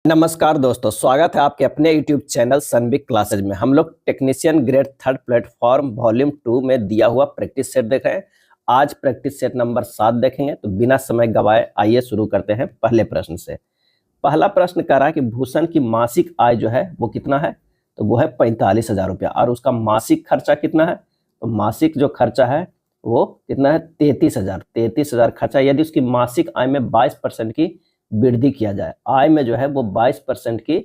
नमस्कार दोस्तों, स्वागत है आपके अपने YouTube चैनल सनबिग क्लासेज में। हम लोग टेक्नीशियन ग्रेड 3 प्लेटफॉर्म वॉल्यूम 2 में दिया हुआ प्रैक्टिस सेट देख रहे हैं। आज प्रैक्टिस सेट नंबर 7 देखेंगे। तो बिना समय गवाए आइए शुरू करते हैं पहले प्रश्न से। पहला प्रश्न कह रहा है कि भूषण की मासिक आय जो है वो कितना है, तो वो है 45,000 रुपया। और उसका मासिक खर्चा कितना है, तो मासिक जो खर्चा है वो कितना है, 33,000 खर्चा। यदि उसकी मासिक आय में 22% की वृद्धि किया जाए, आय में जो है वो 22% की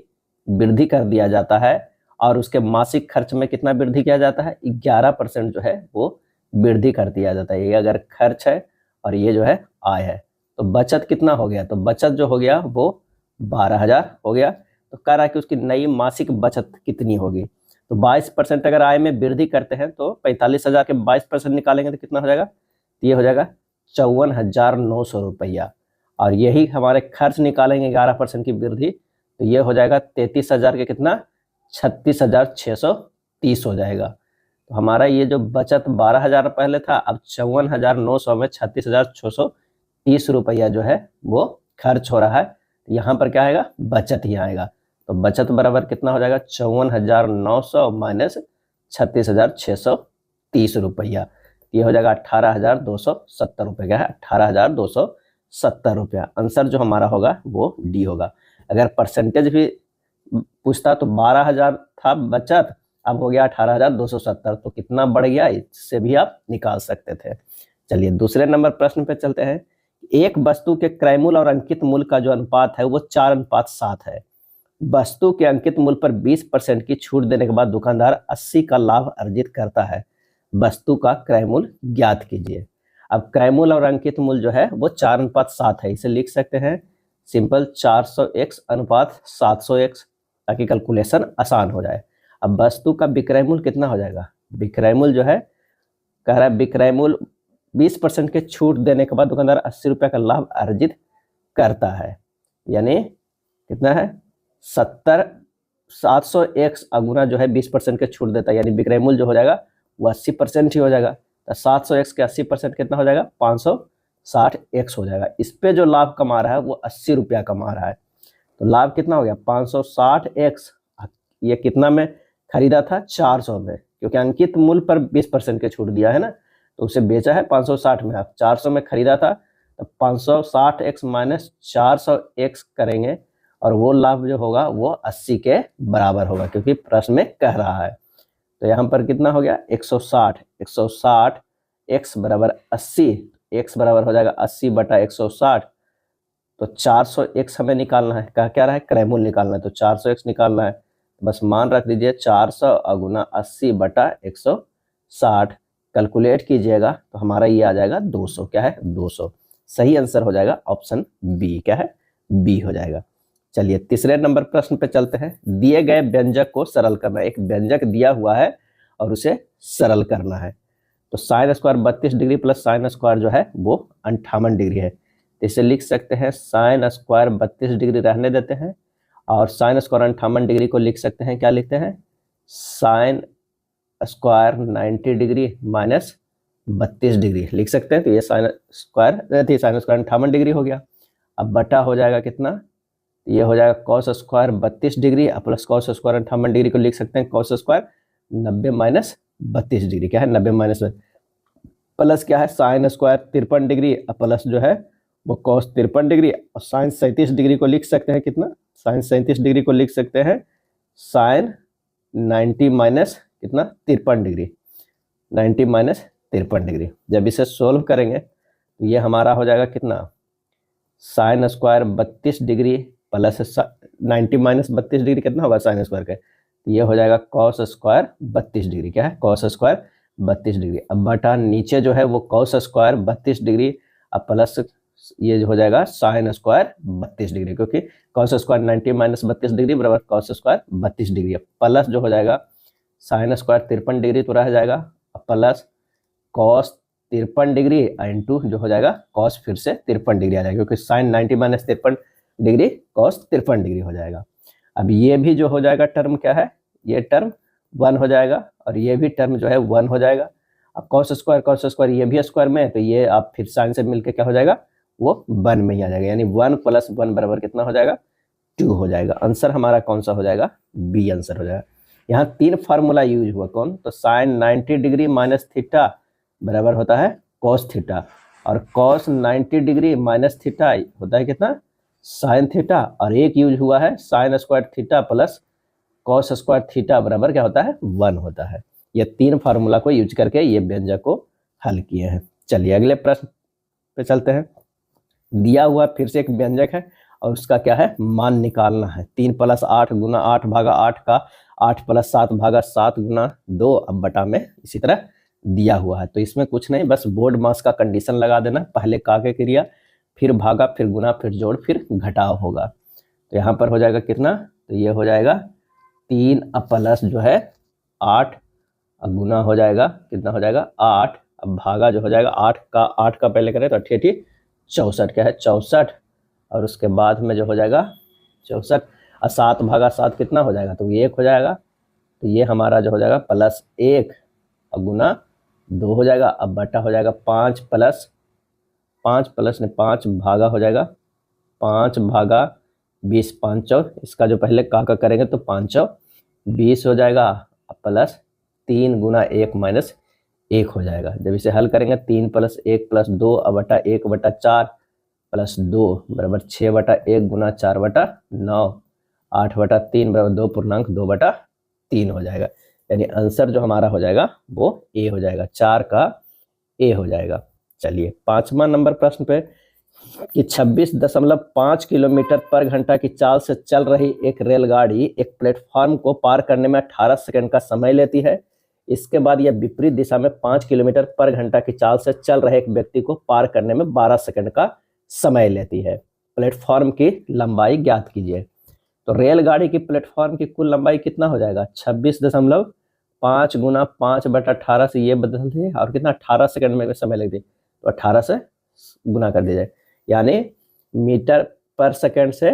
वृद्धि कर दिया जाता है और उसके मासिक खर्च में कितना वृद्धि किया जाता है, 11% जो है वो वृद्धि कर दिया जाता है। ये अगर खर्च है और ये जो है आय है, तो बचत कितना हो गया, तो बचत जो हो गया वो 12,000 हो गया। तो कह रहा है कि उसकी नई मासिक बचत कितनी होगी, तो 22% अगर आय में वृद्धि करते हैं तो 45,000 के 22% निकालेंगे तो कितना हो जाएगा, तो ये हो जाएगा 54,900 रुपया। और यही हमारे खर्च निकालेंगे 11% की वृद्धि, तो ये हो जाएगा 33,000 के कितना, 36,630 हो जाएगा। तो हमारा ये जो बचत 12,000 पहले था, अब 54,900 में 36,630 रुपया जो है वो खर्च हो रहा है। यहाँ पर क्या आएगा, बचत ही आएगा। तो बचत बराबर कितना हो जाएगा, 54,900 माइनस 36,630 रुपया। ये हो जाएगा 18,270 रुपये। क्या है, 18,270 रुपया। आंसर जो हमारा होगा वो डी होगा। अगर परसेंटेज भी पूछता तो 12,000 था बचत, अब हो गया 18,270, तो कितना बढ़ गया, इससे भी आप निकाल सकते थे। चलिए दूसरे नंबर प्रश्न पे चलते हैं। एक वस्तु के क्रय मूल्य और अंकित मूल्य का जो अनुपात है वो 4:7 है। वस्तु के अंकित मूल्य पर 20% की छूट देने के बाद दुकानदार 80 का लाभ अर्जित करता है। वस्तु का क्रय मूल्य ज्ञात कीजिए। अब क्रय मूल्य और अंकित मूल्य जो है वो 4:7 है। इसे लिख सकते हैं सिंपल 400x अनुपात 700x, ताकि कैलकुलेशन आसान हो जाए। अब वस्तु का विक्रय मूल्य कितना हो जाएगा, विक्रय मूल्य जो है कह रहा है विक्रय मूल्य 20% के छूट देने के बाद दुकानदार 80 रुपये का लाभ अर्जित करता है, यानी कितना है 700x अगुना जो है 20% के छूट देता है, यानी विक्रय मूल्य जो हो जाएगा वो 80% ही हो जाएगा। तो 700x के 80% कितना हो जाएगा, 560x हो जाएगा। इस पे जो लाभ कमा रहा है वो 80 रुपया कमा रहा है। तो लाभ कितना हो गया, 560x। ये कितना में खरीदा था, 400 में, क्योंकि अंकित मूल्य पर 20% के छूट दिया है ना, तो उसे बेचा है 560 में। आप 400 में खरीदा था, तो 560x माइनस 400x करेंगे और वो लाभ जो होगा वो 80 के बराबर होगा, क्योंकि प्रश्न में कह रहा है। तो यहाँ पर कितना हो गया, 160 x बराबर 80, x बराबर हो जाएगा 80 बटा 160। तो 400x हमें निकालना है, क्या रहा है, क्रय मूल्य निकालना है, तो 400x निकालना है। बस मान रख दीजिए 400 अगुना 80 बटा 160, कैलकुलेट कीजिएगा तो हमारा ये आ जाएगा 200। क्या है, 200। सही आंसर हो जाएगा ऑप्शन बी। क्या है, बी हो जाएगा। चलिए तीसरे नंबर प्रश्न पे चलते हैं। दिए गए व्यंजक को सरल करना। एक व्यंजक दिया हुआ है और उसे सरल करना है। तो sine square 32 degree plus sine square जो है वो 58 डिग्री है। तो इसे लिख सकते हैं साइन स्क्वायर 32 डिग्री रहने देते हैं और साइन स्क्वायर 58 डिग्री को लिख सकते हैं, क्या लिखते हैं, sine square 90 degree minus 32 degree लिख सकते हैं। तो ये साइन स्क्वायर 58 डिग्री हो गया। अब बटा हो जाएगा कितना, ये हो जाएगा cos square 32 degree plus cos square 58 degree को लिख सकते हैं कॉस स्क्वायर 90 माइनस 32 डिग्री। क्या है, 90 माइनस प्लस क्या है साइन स्क्वायर 53 डिग्री प्लस जो है वो कॉस 53 डिग्री और साइन 37 डिग्री को लिख सकते हैं कितना, साइन 37 डिग्री को लिख सकते हैं साइन 90 माइनस कितना 53 डिग्री, 90 माइनस 53 डिग्री। जब इसे सोल्व करेंगे तो ये हमारा हो जाएगा कितना, sine square 32 degree plus 90 minus 32 degree कितना होगा साइन स्क्वायर का, ये हो जाएगा कॉस स्क्वायर 32 डिग्री। क्या है, कॉस स्क्वायर 32 डिग्री। अब बटा नीचे जो है वो कॉस स्क्वायर 32 डिग्री अब प्लस ये हो जाएगा साइन स्क्वायर 32 डिग्री, क्योंकि कॉस स्क्वायर 90 माइनस 32 डिग्री बराबर कॉस स्क्वायर 32 डिग्री। प्लस जो हो जाएगा साइन स्क्वायर 53 डिग्री तो रह जाएगा प्लस कॉस 53 डिग्री इंटू जो हो जाएगा कॉस फिर से 53 डिग्री आ जाएगा, क्योंकि sine 90 minus 53 degree cos 53 degree हो जाएगा। अब ये भी जो हो जाएगा टर्म क्या है, ये टर्म 1 हो जाएगा और ये भी टर्म जो है 1 हो जाएगा। अब कॉस स्क्वायर ये भी स्क्वायर में है, तो ये आप फिर साइन से मिलकर क्या हो जाएगा, वो 1 में ही आ जाएगा, यानी 1 + 1 बराबर कितना हो जाएगा 2 हो जाएगा। आंसर हमारा कौन सा हो जाएगा? बी आंसर हो जाएगा। यहाँ 3 फार्मूला यूज हुआ, कौन? तो साइन 90 डिग्री माइनस थीटा बराबर होता है कॉस थीटा, और कॉस 90 डिग्री माइनस थीटा होता है कितना? साइन थीटा, और एक यूज हुआ है sine square theta plus cos square theta बराबर क्या होता है? 1 होता है। ये 3 फार्मूला को यूज करके ये व्यंजक को हल किए हैं। चलिए अगले प्रश्न पे चलते हैं। दिया हुआ फिर से एक व्यंजक है और उसका क्या है? मान निकालना है। 3 + 8 गुना 8 भागा 8 का 8 + 7 भागा 7 गुना 2 अब बटा में इसी तरह दिया हुआ है। तो इसमें कुछ नहीं, बस बोर्ड मास का कंडीशन लगा देना, पहले काके क्रिया, फिर भागा, फिर गुना, फिर जोड़, फिर घटाव होगा। तो यहाँ पर हो जाएगा कितना? तो ये हो जाएगा 3 प्लस जो है 8, अब गुना हो जाएगा कितना हो जाएगा? 8, अब भागा जो हो जाएगा 8 का पहले करें तो 8 64, क्या है? 64, और उसके बाद में जो हो जाएगा 64, और 7 भागा 7 कितना हो जाएगा? तो 1 हो जाएगा। तो ये हमारा जो हो जाएगा +1 और गुना 2 हो जाएगा। अब बटा हो जाएगा 5 भागा हो जाएगा 5 भागा 20, 5 इसका जो पहले का करेंगे तो 5 20 हो जाएगा, प्लस 3 गुना 1 माइनस 1 हो जाएगा। जब इसे हल करेंगे 3 + 1 + 2 अब बटा 1/4 + 2 बराबर 6/1 गुना 4/9, 8/3 बराबर 2.2/3 हो जाएगा। यानी आंसर जो हमारा हो जाएगा वो ए हो जाएगा, 4 का ए हो जाएगा। चलिए 5वां नंबर प्रश्न पे कि 26.5 किलोमीटर पर घंटा की चाल से चल रही एक रेलगाड़ी एक प्लेटफॉर्म को पार करने में 18 सेकंड का समय लेती है। इसके बाद यह विपरीत दिशा में 5 किलोमीटर पर घंटा की चाल से चल रहे एक व्यक्ति को पार करने में 12 सेकंड का समय लेती है। प्लेटफॉर्म की लंबाई ज्ञात कीजिए। तो रेलगाड़ी की प्लेटफॉर्म की कुल लंबाई कितना हो जाएगा? 26.5 गुना 5/18 से ये बदल दिए, और कितना? 18 सेकंड में समय लग दिए, तो 18 से गुना कर दीजिए, यानी मीटर पर सेकंड से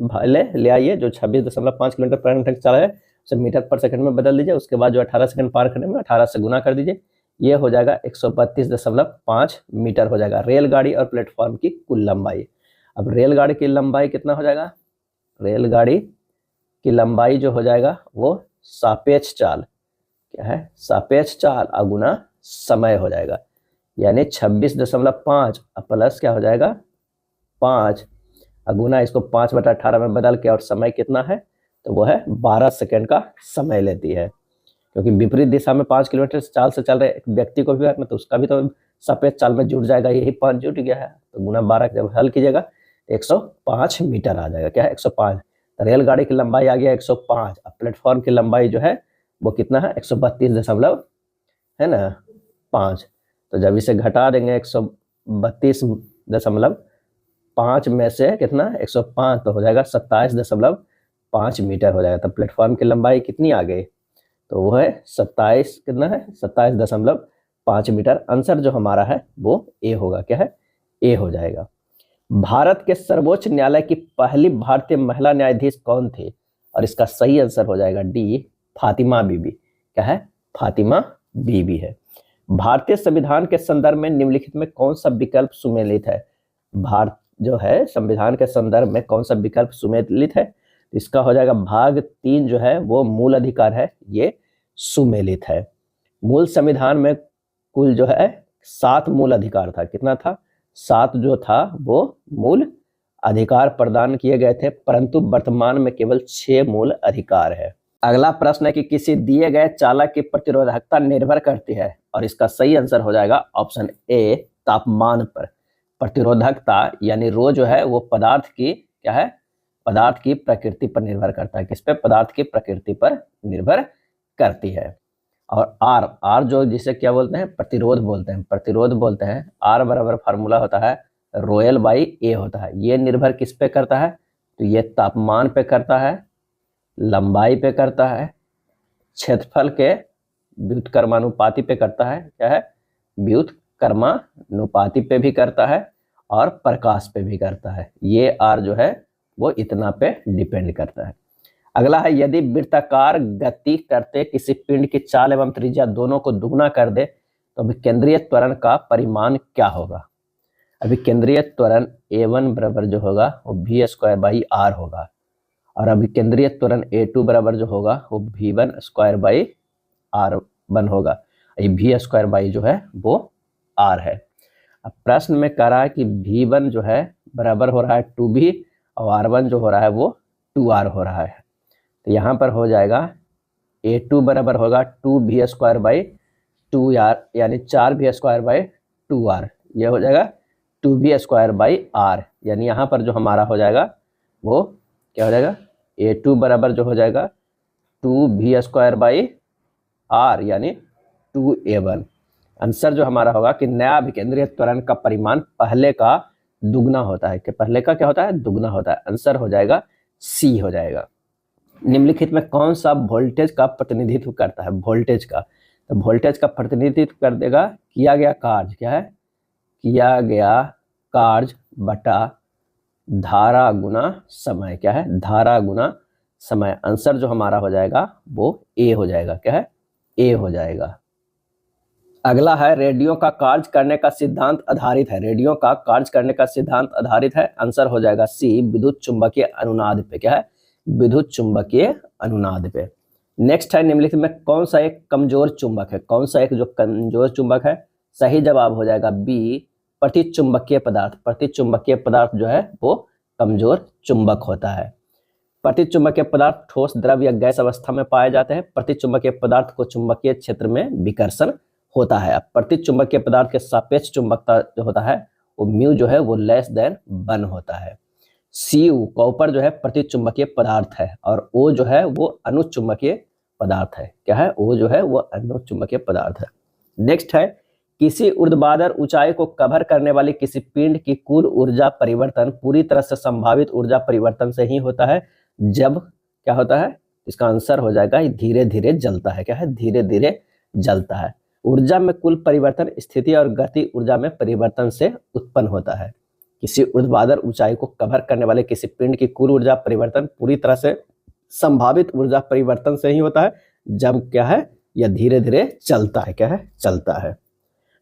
पहले ले आइए, जो 26.5 किलोमीटर पर घंटा चला है उसे मीटर पर सेकंड में बदल दीजिए, उसके बाद जो 18 सेकंड पार करने में 18 से गुना कर दीजिए, ये हो जाएगा 132.5 मीटर हो जाएगा रेलगाड़ी और प्लेटफॉर्म की कुल लंबाई। अब रेलगाड़ी की लंबाई कितना हो जाएगा? रेलगाड़ी की लंबाई जो हो जाएगा वो सापेक्ष चाल, क्या है? सापेक्ष चाल अगुना समय हो जाएगा, यानी 26.5 प्लस क्या हो जाएगा? 5 अगुना इसको 5/18 में बदल के, और समय कितना है? तो वो है 12 सेकंड का समय लेती है, क्योंकि विपरीत दिशा में 5 किलोमीटर चाल से चल रहे एक व्यक्ति को भी करना, तो उसका भी तो सापेक्ष चाल में जुड़ जाएगा, यही 5 जुट गया है, तो गुना 12 जब हल कीजिएगा 105 मीटर आ जाएगा, क्या है? 105। रेलगाड़ी की लंबाई आ गया 105, अब प्लेटफॉर्म की लंबाई जो है वो कितना है? 132 है ना 5। तो जब इसे घटा देंगे 132.5 में से कितना? 105, तो हो जाएगा 27.5 मीटर हो जाएगा। तब प्लेटफॉर्म की लंबाई कितनी आ गई? तो वो है 27, कितना है? 27.5 मीटर। आंसर जो हमारा है वो ए होगा, क्या है? ए हो जाएगा। भारत के सर्वोच्च न्यायालय की पहली भारतीय महिला न्यायाधीश कौन थी? और इसका सही आंसर हो जाएगा डी, फातिमा बीबी। क्या है? फातिमा बीबी है। भारतीय संविधान के संदर्भ में निम्नलिखित में कौन सा विकल्प सुमेलित है? भारत जो है संविधान के संदर्भ में कौन सा विकल्प सुमेलित है? इसका हो जाएगा भाग 3 जो है वो मूल अधिकार है, ये सुमेलित है। मूल संविधान में कुल जो है 7 मूल अधिकार था। कितना था? 7 जो था वो मूल अधिकार प्रदान किए गए थे, परंतु वर्तमान में केवल 6 मूल अधिकार है। अगला प्रश्न है कि किसी दिए गए चालक की प्रतिरोधकता निर्भर करती है, और इसका सही आंसर हो जाएगा ऑप्शन ए, तापमान पर। प्रतिरोधकता यानी रो जो है वो पदार्थ की क्या है? पदार्थ की प्रकृति पर निर्भर करता है। किस पे? पदार्थ की प्रकृति पर निर्भर करती है। और आर जो जिसे क्या बोलते हैं? प्रतिरोध बोलते हैं, प्रतिरोध बोलते हैं। आर बराबर फार्मूला होता है रोयल बाई ए होता है। ये निर्भर किस पे करता है? तो ये तापमान पे करता है, लंबाई पे करता है, क्षेत्रफल के व्युत्क्रमानुपाती पे करता है, क्या है? व्युत्क्रमानुपाती पे भी करता है, और प्रकाश पे भी करता है। ये आर जो है वो इतना पे डिपेंड करता है। अगला है यदि वृत्ताकार गति करते किसी पिंड की चाल एवं त्रिज्या दोनों को दुगना कर दे तो केंद्रीय त्वरण का परिमाण क्या होगा? अभिकेंद्रीय त्वरण A1 बराबर जो होगा वो v² होगा, और अभिकेंद्रीय त्वरण A2 बराबर जो होगा वो v1² होगा। ये v² जो है वो r है। अब प्रश्न में कह रहा है कि v1 जो है बराबर हो रहा है 2v और r1 जो हो रहा है वो 2r हो रहा है। तो यहाँ पर हो जाएगा A2 बराबर होगा 2v²/2r यानी 4v²/2r, यह हो जाएगा 2v²/r, यानी यहाँ पर जो हमारा हो जाएगा वो क्या हो जाएगा, A2 बराबर जो हो जाएगा 2v²/r यानी 2a1। आंसर जो हमारा होगा कि नया अभिकेंद्रीय त्वरण का परिमाण पहले का दुगना होता है, कि पहले का क्या होता है, दुगना होता है। आंसर हो जाएगा सी हो जाएगा। निम्नलिखित में कौन सा वोल्टेज का प्रतिनिधित्व करता है, वोल्टेज का, तो वोल्टेज का प्रतिनिधित्व कर देगा किया गया कार्य, क्या है, किया गया कार्य बटा धारा गुना समय, क्या है, धारा गुना समय। आंसर जो हमारा हो जाएगा वो ए हो जाएगा, क्या है, ए हो जाएगा। अगला है रेडियो का कार्य करने का सिद्धांत आधारित है, रेडियो का कार्य करने का सिद्धांत आधारित है। आंसर हो जाएगा सी, विद्युत चुंबकीय अनुनाद पे, क्या है, विद्युत चुंबकीय अनुनाद पे। नेक्स्ट है निम्नलिखित में कौन सा एक कमजोर चुंबक है, कौन सा एक जो कमजोर चुंबक है, सही जवाब हो जाएगा बी, प्रतिचुंबकीय पदार्थ। प्रतिचुंबकीय पदार्थ जो है वो कमजोर चुंबक होता है। प्रतिचुंबकीय पदार्थ ठोस, द्रव या गैस अवस्था में पाए जाते हैं। प्रतिचुंबकीय पदार्थ को चुंबकीय क्षेत्र में विकर्षण होता है। प्रतिचुंबकीय पदार्थ के सापेक्ष चुंबकता जो होता है वो म्यू जो है वो लेस देन 1 होता है। Cu कॉपर जो है प्रतिचुंबकीय पदार्थ है, और O जो है वो अनुचुंबकीय पदार्थ है, क्या है, O जो है वो अनुचुंबकीय पदार्थ है। नेक्स्ट है किसी ऊर्ध्वाधर ऊंचाई को कवर करने वाली किसी पिंड की कुल ऊर्जा परिवर्तन पूरी तरह से संभावित ऊर्जा परिवर्तन से ही होता है जब क्या होता है, इसका आंसर हो जाएगा धीरे धीरे जलता है, क्या है, धीरे धीरे जलता है। ऊर्जा में कुल परिवर्तन स्थिति और गति ऊर्जा में परिवर्तन से उत्पन्न होता है। किसी ऊर्ध्वाधर ऊंचाई को कवर करने वाले किसी पिंड की कुल ऊर्जा परिवर्तन पूरी तरह से संभावित ऊर्जा परिवर्तन से ही होता है जब क्या है, यह धीरे धीरे चलता है, क्या है, चलता है।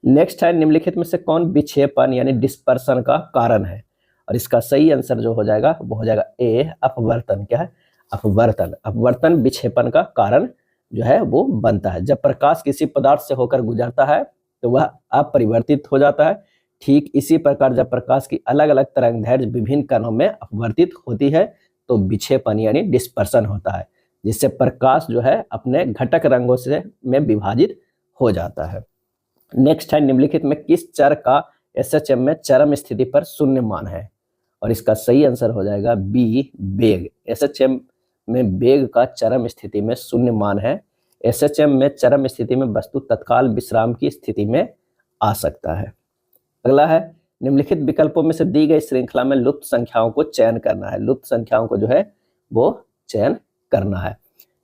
नेक्स्ट है निम्नलिखित में से कौन विक्षेपण यानी डिस्पर्सन का कारण है, और इसका सही आंसर जो हो जाएगा वो हो जाएगा ए, अपवर्तन, क्या है, अपवर्तन। अपवर्तन विक्षेपण का कारण जो है वो बनता है। जब प्रकाश किसी पदार्थ से होकर गुजरता है तो वह अपरिवर्तित हो जाता है। ठीक इसी प्रकार जब प्रकाश की अलग अलग तरंगदैर्घ्य विभिन्न कणों में अपवर्तित होती है तो विक्षेपण यानी डिस्पर्सन होता है, जिससे प्रकाश जो है अपने घटक रंगों से में विभाजित हो जाता है। नेक्स्ट है निम्नलिखित में किस चर का SHM में चरम स्थिति पर शून्य मान है, और इसका सही आंसर हो जाएगा बी, वेग। SHM में वेग का चरम स्थिति में शून्य मान है। SHM में चरम स्थिति में वस्तु तत्काल विश्राम की स्थिति में आ सकता है। अगला है निम्नलिखित विकल्पों में से दी गई श्रृंखला में लुप्त संख्याओं को चयन करना है। लुप्त संख्याओं को जो है वो चयन करना है।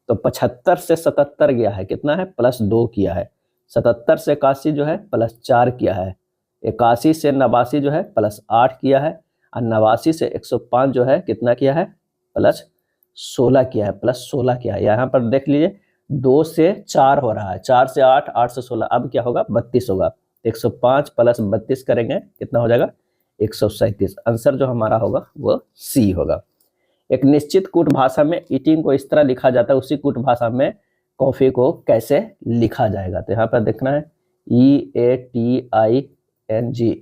तो 75 से 77 गया है, कितना है, +2 किया है। 77 से 81 जो है +4 किया है। 81 से 89 जो है +8 किया है, और 89 से 105 जो है कितना किया है, +16 किया है, +16 किया है। यहाँ पर देख लीजिए 2 से 4 हो रहा है, 4 से 8, 8 से 16, अब क्या होगा, 32 होगा। 105 + 32 करेंगे कितना हो जाएगा, 137। आंसर जो हमारा होगा वो सी होगा। एक निश्चित कूट भाषा में ईटिंग को इस तरह लिखा जाता है, उसी कूट भाषा में कॉफी को कैसे लिखा जाएगा। तो यहाँ पर देखना है EATING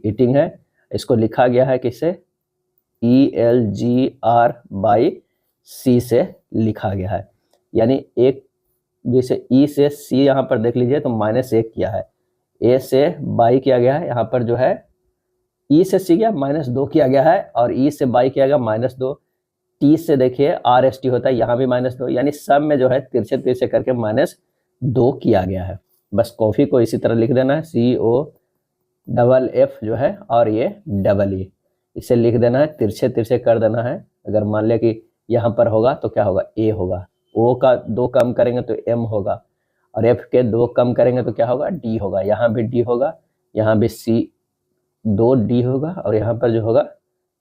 ईटिंग है, इसको लिखा गया है किससे, ELGR/C से लिखा गया है। यानी एक जैसे ई से सी यहाँ पर देख लीजिए तो -1 किया है, ए से बाई किया गया है, यहाँ पर जो है ई से सी गया -2 किया गया है, और ई से बाई किया गया -2, टी से देखिए RST होता है, यहाँ भी -2, यानी सब में जो है तिरछे तिरछे करके -2 किया गया है। बस कॉफी को इसी तरह लिख देना है, COFF जो है और ये EE, इसे लिख देना है, तिरछे तिरछे कर देना है। अगर मान लिया कि यहाँ पर होगा तो क्या होगा, A होगा, O का 2 कम करेंगे तो M होगा, और F के 2 कम करेंगे तो क्या होगा, D होगा। यहाँ भी D होगा, यहाँ भी C2D होगा, और यहाँ पर जो होगा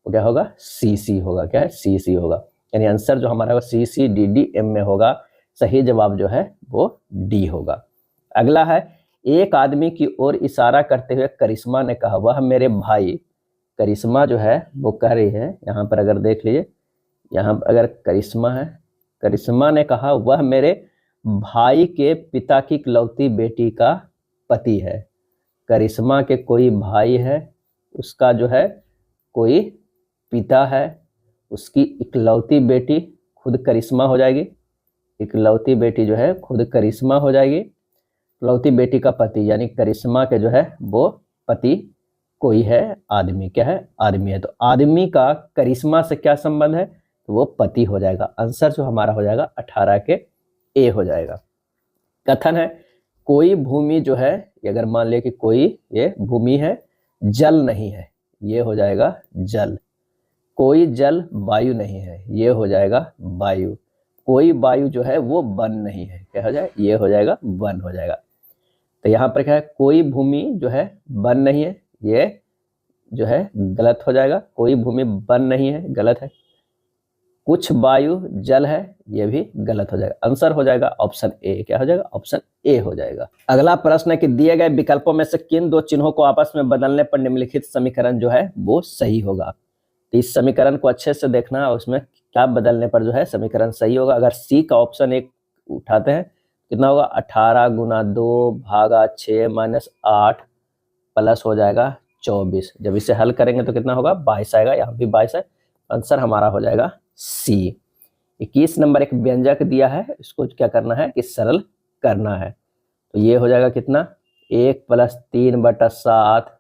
वो क्या होगा, CC होगा, क्या है, CC होगा। यानी आंसर जो हमारा CCDDM में होगा। सही जवाब जो है वो D होगा। अगला है एक आदमी की ओर इशारा करते हुए करिश्मा ने कहा, वह मेरे भाई करिश्मा जो है वो कह रही है, यहाँ पर अगर देख लीजिए, यहाँ पर अगर करिश्मा है, करिश्मा ने कहा वह मेरे भाई के पिता की इकलौती बेटी का पति है। करिश्मा के कोई भाई है, उसका जो है कोई पिता है, उसकी इकलौती बेटी खुद करिश्मा हो जाएगी, इकलौती बेटी जो है खुद करिश्मा हो जाएगी, इकलौती बेटी का पति यानी करिश्मा के जो है वो पति कोई है, आदमी, क्या है, आदमी है। तो आदमी का करिश्मा से क्या संबंध है, तो वो पति हो जाएगा। आंसर जो हमारा हो जाएगा 18 के ए हो जाएगा। कथन है कोई भूमि जो है, अगर मान लिया कि कोई ये भूमि है, जल नहीं है, ये हो जाएगा जल। कोई जल वायु नहीं है, ये हो जाएगा वायु। कोई वायु जो है वो वन नहीं है, क्या हो जाए, ये हो जाएगा वन हो जाएगा। तो यहाँ पर क्या है, कोई भूमि जो है वन नहीं है, ये जो है गलत हो जाएगा। कोई भूमि वन नहीं है, गलत है। कुछ वायु जल है, ये भी गलत हो जाएगा। आंसर हो जाएगा ऑप्शन ए, क्या हो जाएगा, ऑप्शन ए हो जाएगा। अगला प्रश्न है कि दिए गए विकल्पों में से किन दो चिन्हों को आपस में बदलने पर निम्नलिखित समीकरण जो है वो सही होगा। तो इस समीकरण को अच्छे से देखना है, उसमें क्या बदलने पर जो है समीकरण सही होगा। अगर सी का ऑप्शन एक उठाते हैं, कितना होगा, 18 गुना 2 भागा 6 माइनस 8 प्लस हो जाएगा 24। जब इसे हल करेंगे तो कितना होगा, 22 आएगा, यहाँ भी 22 है। आंसर हमारा हो जाएगा सी। 21 नंबर एक व्यंजक दिया है, इसको क्या करना है कि सरल करना है। तो ये हो जाएगा कितना, 1 + 3/7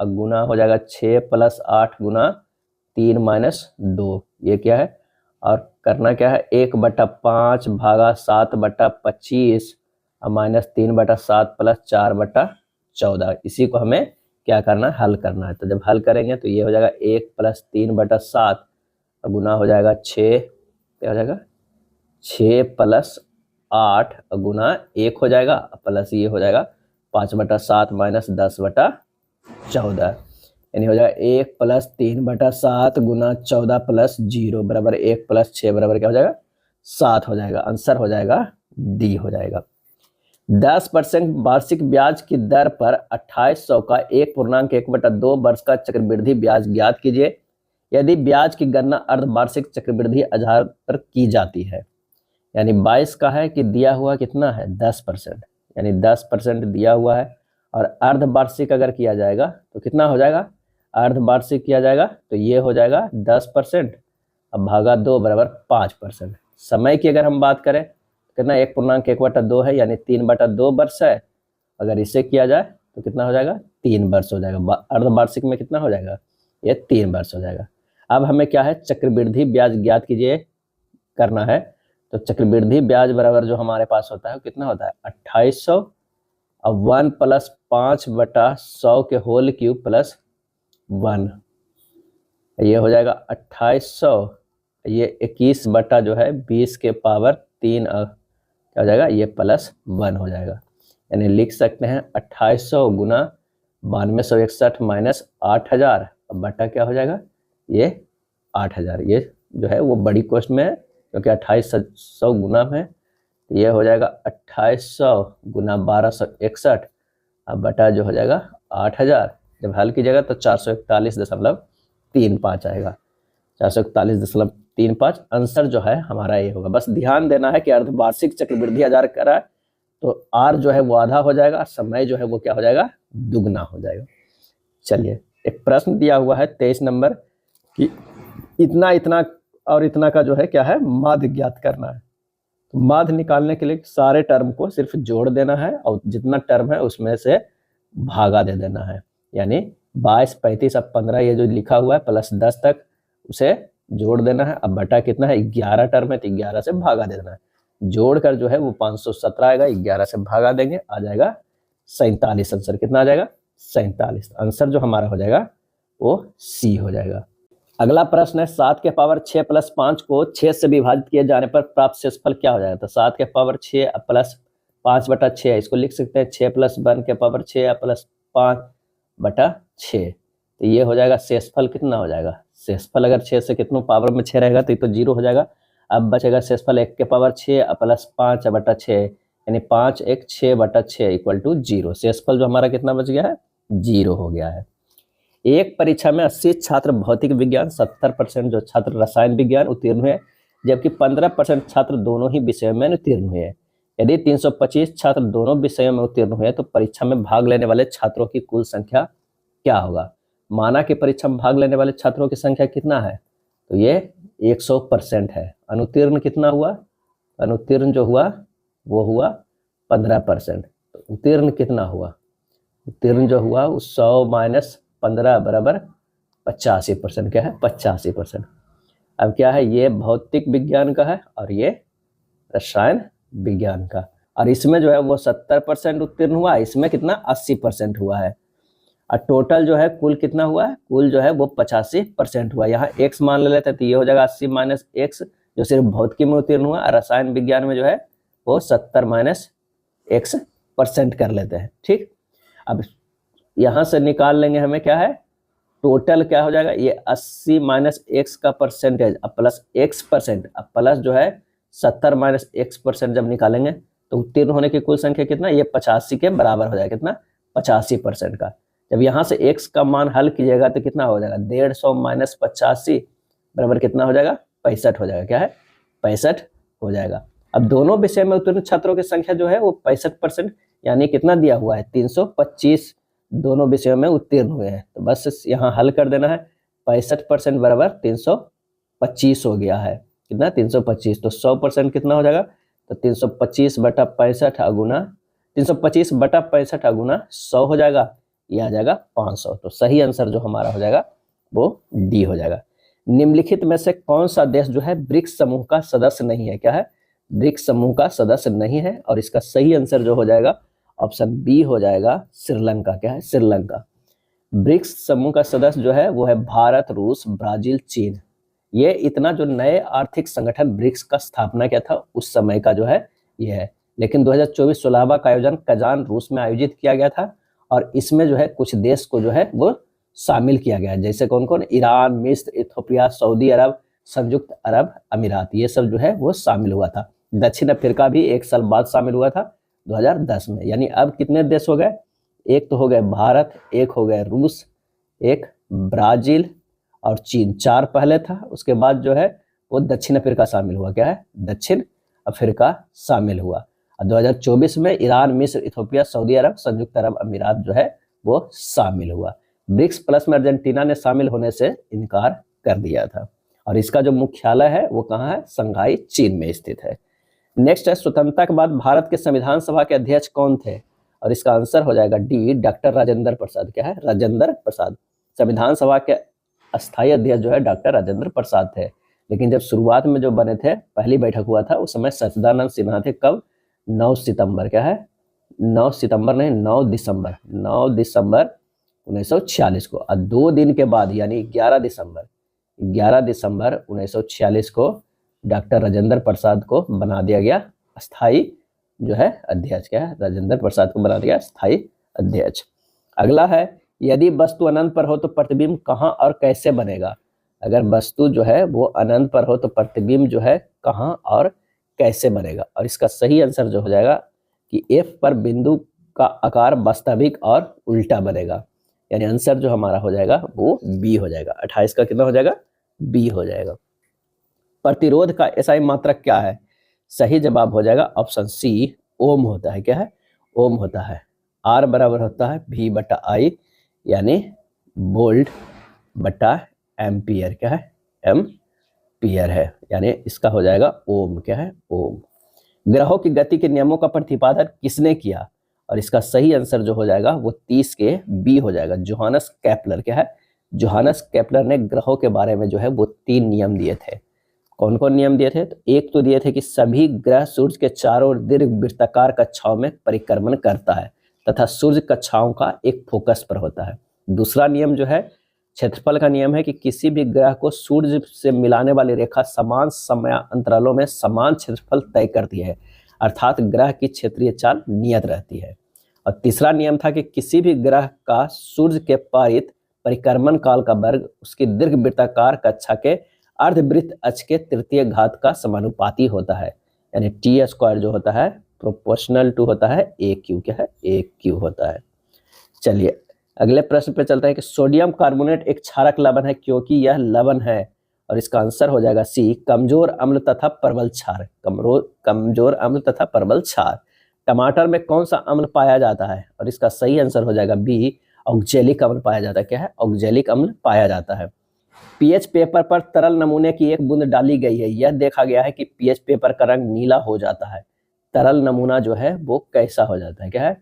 गुना हो जाएगा 6 + 8 गुना 3 - 2, ये क्या है, और करना क्या है, 1/5 भागा 7/25 -3/7 + 4/14। इसी को हमें क्या करना है, हल करना है। तो जब हल करेंगे तो ये हो जाएगा 1 + 3/7 गुना हो जाएगा 6, क्या हो जाएगा 6 + 8 गुना 1 हो जाएगा, प्लस ये हो जाएगा 5/7 - 10/14, यानी हो जाएगा 1 + 3/7 गुना 14 + 0 बराबर 1 + 6 बराबर क्या हो जाएगा, 7 हो जाएगा। आंसर हो जाएगा डी हो जाएगा। 10% वार्षिक ब्याज की दर पर 2800 का 1.1/2 वर्ष का चक्रवृद्धि ब्याज ज्ञात कीजिए। यदि ब्याज की गणना अर्धवार्षिक चक्रवृद्धि आधार पर की जाती है, यानी 22 का है कि दिया हुआ कितना है 10%, यानी 10% दिया हुआ है, और अर्धवार्षिक अगर किया जाएगा तो कितना हो जाएगा, अर्धवार्षिक किया जाएगा तो ये हो जाएगा 10% अब भागा 2 बराबर 5%। समय की अगर हम बात करें कितना 1.1/2 है, यानी 3/2 वर्ष है। अगर इसे किया जाए तो कितना हो जाएगा, 3 वर्ष हो जाएगा। अर्धवार्षिक में कितना हो जाएगा, ये 3 वर्ष हो जाएगा। अब हमें क्या है, चक्रवृद्धि ब्याज ज्ञात कीजिए करना है। तो चक्रवृद्धि ब्याज बराबर जो हमारे पास होता है कितना होता है 2800 अब 1 + 5/100 के होल क्यूब प्लस 1, ये हो जाएगा 2800, ये 21 बटा जो है 20 के पावर 3 क्या हो जाएगा, ये +1 हो जाएगा। यानी लिख सकते हैं 2800 गुना 9261 माइनस 8000 बटा क्या हो जाएगा, ये 8000। ये जो है वो बड़ी कोष्ट में है क्योंकि 2800 गुना में, तो ये हो जाएगा 2800 गुना 1261 अब बटा जो हो जाएगा 8000। जब हल कीजिएगा तो 441.35 आएगा, 441.35। आंसर जो है हमारा ये होगा। बस ध्यान देना है कि अर्धवार्षिक चक्रवृद्धि आधार करा है तो आर जो है वो आधा हो जाएगा, समय जो है वो क्या हो जाएगा, दुगना हो जाएगा। चलिए एक प्रश्न दिया हुआ है 23 नंबर कि इतना इतना और इतना का जो है क्या है, माध्य ज्ञात करना है। तो माध्य निकालने के लिए सारे टर्म को सिर्फ जोड़ देना है और जितना टर्म है उसमें से भागा दे देना है। यानी 22, 35 अब 15 ये जो लिखा हुआ है प्लस 10 तक उसे जोड़ देना है। अब बटा कितना है, 11 टर्म है तो 11 से भागा दे देना है। जोड़कर जो है वो 517 आएगा, 11 से भागा देंगे आ जाएगा 47। आंसर कितना आ जाएगा, 47। आंसर जो हमारा हो जाएगा वो सी हो जाएगा। अगला प्रश्न है 7 के पावर 6 + 5 को 6 से विभाजित किए जाने पर प्राप्त शेषफल क्या हो जाएगा। तो 7 के पावर 6 + 5/6 इसको लिख सकते हैं 6 + 1 के पावर 6 + 5/6। तो ये हो जाएगा शेषफल कितना हो जाएगा, शेषफल अगर 6 से कितनों पावर में 6 रहेगा तो ये तो 0 हो जाएगा। अब बचेगा शेषफल 1 के पावर 6 + 5/6 यानी 5 × 6/6 = 0। शेषफल जो हमारा कितना बच गया है, 0 हो गया है। एक परीक्षा में 80 छात्र भौतिक विज्ञान, 70% जो छात्र रसायन विज्ञान उत्तीर्ण हुए, जबकि 15% छात्र दोनों ही विषयों में उत्तीर्ण हुए। यदि 325 छात्र दोनों विषयों में उत्तीर्ण हुए तो परीक्षा में भाग लेने वाले छात्रों की कुल संख्या क्या होगा। माना कि परीक्षा में भाग लेने वाले छात्रों की संख्या कितना है, तो ये 100% है। अनुत्तीर्ण कितना हुआ, अनुत्तीर्ण जो हुआ वो हुआ 15%। तो उत्तीर्ण कितना हुआ, उत्तीर्ण जो हुआ 100 माइनस 15 बराबर 85%। क्या है, 85%। अब क्या है, ये भौतिक विज्ञान का है और ये रसायन विज्ञान का, और इसमें जो है वो 70% उत्तीर्ण हुआ, इसमें कितना 80% हुआ है। और टोटल जो है कुल कितना हुआ है, कुल जो है वो 85% हुआ। यहाँ x मान ले लेते हैं तो ये हो जाएगा 80 माइनस x, जो सिर्फ भौतिकी में उत्तीर्ण हुआ, और रसायन विज्ञान में जो है वो 70 माइनस x% कर लेते हैं। ठीक, अब यहाँ से निकाल लेंगे हमें क्या है, टोटल क्या हो जाएगा, ये 80 माइनस x का परसेंटेज अब प्लस x%, अब प्लस जो है 70 माइनस x% जब निकालेंगे तो उत्तीर्ण होने की कुल संख्या कितना, ये 85 के बराबर हो जाएगा। कितना, 85% का। जब यहाँ से x का मान हल कीजिएगा तो कितना हो जाएगा, 150 माइनस 85 बराबर कितना हो जाएगा, 65 हो जाएगा। क्या है, 65 हो जाएगा। अब दोनों विषय में उत्तीर्ण छात्रों की संख्या जो है वो 65%, यानी कितना दिया हुआ है, 325 दोनों विषयों में उत्तीर्ण हुए हैं। तो बस यहाँ हल कर देना है, 65% बराबर 325 हो गया है। कितना, 325। तो 100% कितना हो जाएगा, तो 325 बटा 65 अगुना 325 बटा 65 अगुना 100 हो जाएगा, ये आ जाएगा 500। तो सही आंसर जो हमारा हो जाएगा वो डी हो जाएगा। निम्नलिखित में से कौन सा देश जो है ब्रिक्स समूह का सदस्य नहीं है। क्या है, ब्रिक्स समूह का सदस्य नहीं है, और इसका सही आंसर जो हो जाएगा ऑप्शन बी हो जाएगा, श्रीलंका। क्या है, श्रीलंका। ब्रिक्स समूह का सदस्य जो है वो है भारत, रूस, ब्राजील, चीन। ये इतना जो नए आर्थिक संगठन ब्रिक्स का स्थापना किया था उस समय का जो है ये है। लेकिन 2024 16वां का आयोजन कजान, रूस में आयोजित किया गया था, और इसमें जो है कुछ देश को जो है वो शामिल किया गया है। जैसे कौन कौन, ईरान, मिस्र, इथियोपिया, सऊदी अरब, संयुक्त अरब अमीरात, ये सब जो है वो शामिल हुआ था। दक्षिण अफ्रीका भी 1 साल बाद शामिल हुआ था 2010 में। यानी अब कितने देश हो गए, एक तो हो गए भारत, एक हो गए रूस, एक ब्राजील और चीन, 4 पहले था। उसके बाद जो है वो दक्षिण अफ्रीका शामिल हुआ। क्या है, दक्षिण अफ्रीका शामिल हुआ। 2024 में ईरान, मिस्र, इथियोपिया, सऊदी अरब, संयुक्त अरब अमीरात जो है वो शामिल हुआ। ब्रिक्स प्लस में अर्जेंटीना ने शामिल होने से इनकार कर दिया था, और इसका जो मुख्यालय है वो कहाँ है, संघाई, चीन में स्थित है। नेक्स्ट है, स्वतंत्रता के बाद भारत के संविधान सभा के अध्यक्ष कौन थे, और इसका आंसर हो जाएगा डी, डॉक्टर राजेंद्र प्रसाद। क्या है, राजेंद्र प्रसाद। संविधान सभा के अस्थायी अध्यक्ष जो है डॉक्टर राजेंद्र प्रसाद थे। लेकिन जब शुरुआत में जो बने थे, पहली बैठक हुआ था, उस समय सच्चिदानंद सिन्हा थे। कब, 9 सितंबर। क्या है, 9 सितंबर नहीं, 9 दिसंबर 1946 को। और 2 दिन के बाद यानी 11 दिसंबर 1946 को डॉक्टर राजेंद्र प्रसाद को बना दिया गया स्थायी जो है अध्यक्ष। क्या है, राजेंद्र प्रसाद को बना दिया स्थायी अध्यक्ष। अगला है, यदि वस्तु अनंत पर हो तो प्रतिबिंब कहाँ और कैसे बनेगा। अगर वस्तु जो है वो अनंत पर हो तो प्रतिबिंब जो है कहाँ और कैसे बनेगा, और इसका सही आंसर जो हो जाएगा कि F पर बिंदु का आकार वास्तविक और उल्टा बनेगा। यानी आंसर जो हमारा हो जाएगा वो बी हो जाएगा। 28 का कितना हो जाएगा, बी हो जाएगा। प्रतिरोध का एसआई मात्रक क्या है, सही जवाब हो जाएगा ऑप्शन सी, ओम होता है। क्या है, ओम होता है। आर बराबर होता है V बटा I, यानी वोल्ट बटा एम्पियर। क्या है, एम्पियर है, यानी इसका हो जाएगा ओम। क्या है, ओम। ग्रहों की गति के नियमों का प्रतिपादन किसने किया, और इसका सही आंसर जो हो जाएगा वो 30 के बी हो जाएगा, जोहानस केपलर। क्या है, जोहानस केपलर ने ग्रहों के बारे में जो है वो 3 नियम दिए थे। कौन कौन नियम दिए थे, तो एक तो दिए थे कि सभी ग्रह सूर्य के चारों ओर दीर्घ वृत्ताकार कक्षाओं में परिक्रमण करता है तथा सूर्य कक्षाओं का एक फोकस पर होता है। दूसरा नियम जो है क्षेत्रफल का नियम है कि किसी भी ग्रह को सूर्य से मिलाने वाली रेखा समान समय अंतरालों में समान क्षेत्रफल तय करती है, अर्थात ग्रह की क्षेत्रीय चाल नियत रहती है। और तीसरा नियम था कि किसी भी ग्रह का सूर्य के पारित परिक्रमण काल का वर्ग उसकी दीर्घ वृत्ताकार कक्षा के अर्धवृत्त अक्ष के तृतीय घात का समानुपाती होता है, यानी टी स्क्वायर जो होता है प्रोपोर्शनल टू होता है ए क्यू। क्या है, ए क्यू होता है। चलिए अगले प्रश्न पे चलते हैं कि सोडियम कार्बोनेट एक क्षारक लवण है क्योंकि यह लवण है, और इसका आंसर हो जाएगा सी, कमजोर अम्ल तथा प्रबल क्षार। कमजोर अम्ल तथा प्रबल क्षार। टमाटर में कौन सा अम्ल पाया जाता है, और इसका सही आंसर हो जाएगा बी, ऑक्जेलिक अम्ल पाया जाता है। क्या है? ऑक्जेलिक अम्ल पाया जाता है। पीएच पेपर पर तरल नमूने की एक बूंद डाली गई है, यह देखा गया है कि पीएच पेपर का रंग नीला हो जाता है। तरल नमूना जो है वो कैसा हो जाता है? क्या है?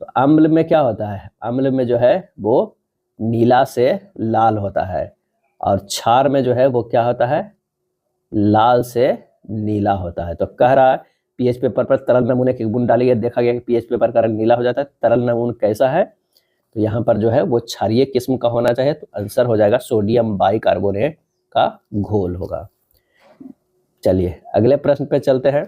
तो अम्ल में क्या होता है? अम्ल में जो है वो नीला से लाल होता है, और क्षार में जो है वो क्या होता है? लाल से नीला होता है। तो कह रहा है पीएच पेपर पर तरल नमूने की बूंद डाली गई, देखा गया कि पीएच पेपर का रंग नीला हो जाता है। तरल नमूना कैसा है? तो यहाँ पर जो है वो क्षारीय किस्म का होना चाहिए। तो आंसर हो जाएगा सोडियम बाइकार्बोनेट का घोल होगा। चलिए अगले प्रश्न पे चलते हैं,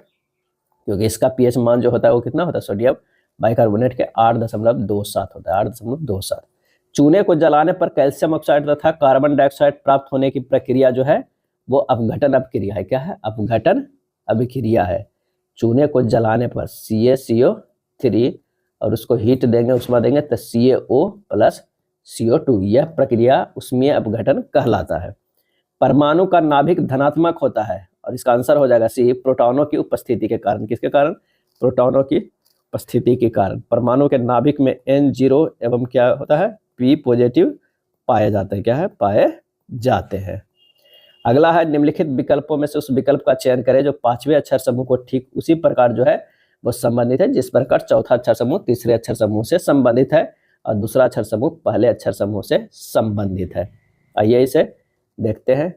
क्योंकि इसका पीएच मान जो होता है वो कितना होता है? सोडियम बाइकार्बोनेट के 8.27 होता है, 8.27। चूने को जलाने पर कैल्शियम ऑक्साइड तथा कार्बन डाइऑक्साइड प्राप्त होने की प्रक्रिया जो है वो अपघटन अभिक्रिया है। क्या है? अपघटन अभिक्रिया है। चूने को जलाने पर CaCO3 और उसको हीट देंगे, उष्मा देंगे, तो CaO प्लस CO2, यह प्रक्रिया उष्मीय अपघटन कहलाता है। परमाणु का नाभिक धनात्मक होता है, और इसका आंसर हो जाएगा सी, प्रोटॉनों की उपस्थिति के कारण। किसके कारण? प्रोटॉनों की उपस्थिति के कारण। परमाणु के नाभिक में N0 एवं क्या होता है? P पॉजिटिव पाए जाते हैं। क्या है? पाए जाते हैं। अगला है निम्नलिखित विकल्पों में से उस विकल्प का चयन करें जो पांचवें अक्षर समूह को ठीक उसी प्रकार जो है वो संबंधित है जिस प्रकार चौथा अक्षर समूह तीसरे अक्षर समूह से संबंधित है और दूसरा अक्षर समूह पहले अक्षर समूह से संबंधित है। आइए इसे देखते हैं।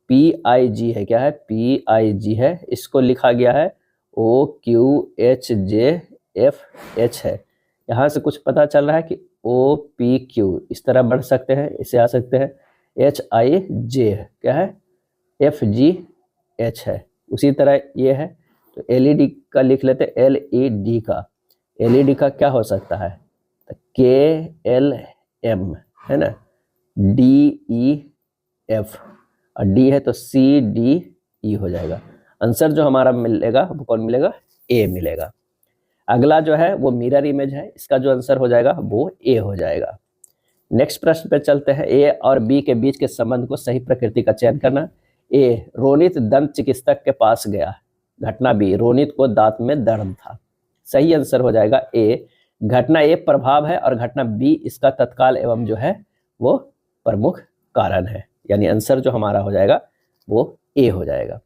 PIG है। क्या है? PIG है। इसको लिखा गया है OQHJFH है। यहाँ से कुछ पता चल रहा है कि OPQ इस तरह बढ़ सकते हैं, इसे आ सकते हैं HIJ। क्या है? FGH है। उसी तरह ये है तो LED का लिख लेते हैं LED का। LED का क्या हो सकता है? तो KLM है ना, DEF और D है तो CDE हो जाएगा। आंसर जो हमारा मिलेगा वो कौन मिलेगा? A मिलेगा। अगला जो है वो मिरर इमेज है, इसका जो आंसर हो जाएगा वो A हो जाएगा। नेक्स्ट प्रश्न पे चलते हैं। A और B के बीच के संबंध को सही प्रकृति का चयन करना। A, रोनित दंत चिकित्सक के पास गया। घटना B, रोनित को दांत में दर्द था। सही आंसर हो जाएगा A। घटना A प्रभाव है और घटना B इसका तत्काल एवं जो है वो प्रमुख कारण है, यानी आंसर जो हमारा हो जाएगा वो A हो जाएगा।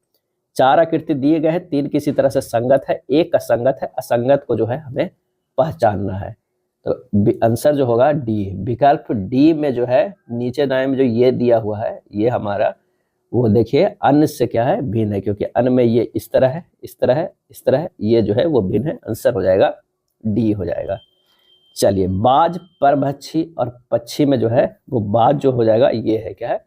4 आकृति दिए गए हैं, 3 किसी तरह से संगत है, 1 असंगत है। असंगत को जो है हमें पहचानना है, तो आंसर जो होगा डी। विकल्प डी में जो है नीचे दाएं में जो ये दिया हुआ है ये हमारा वो देखिए अन्य से क्या है? भिन्न है, क्योंकि अन्य में ये इस तरह है, इस तरह है, इस तरह है, ये जो है वो भिन्न है। आंसर हो जाएगा डी हो जाएगा। चलिए बाज, परभक्षी और पक्षी में जो है वो बाज जो हो जाएगा ये है। क्या है?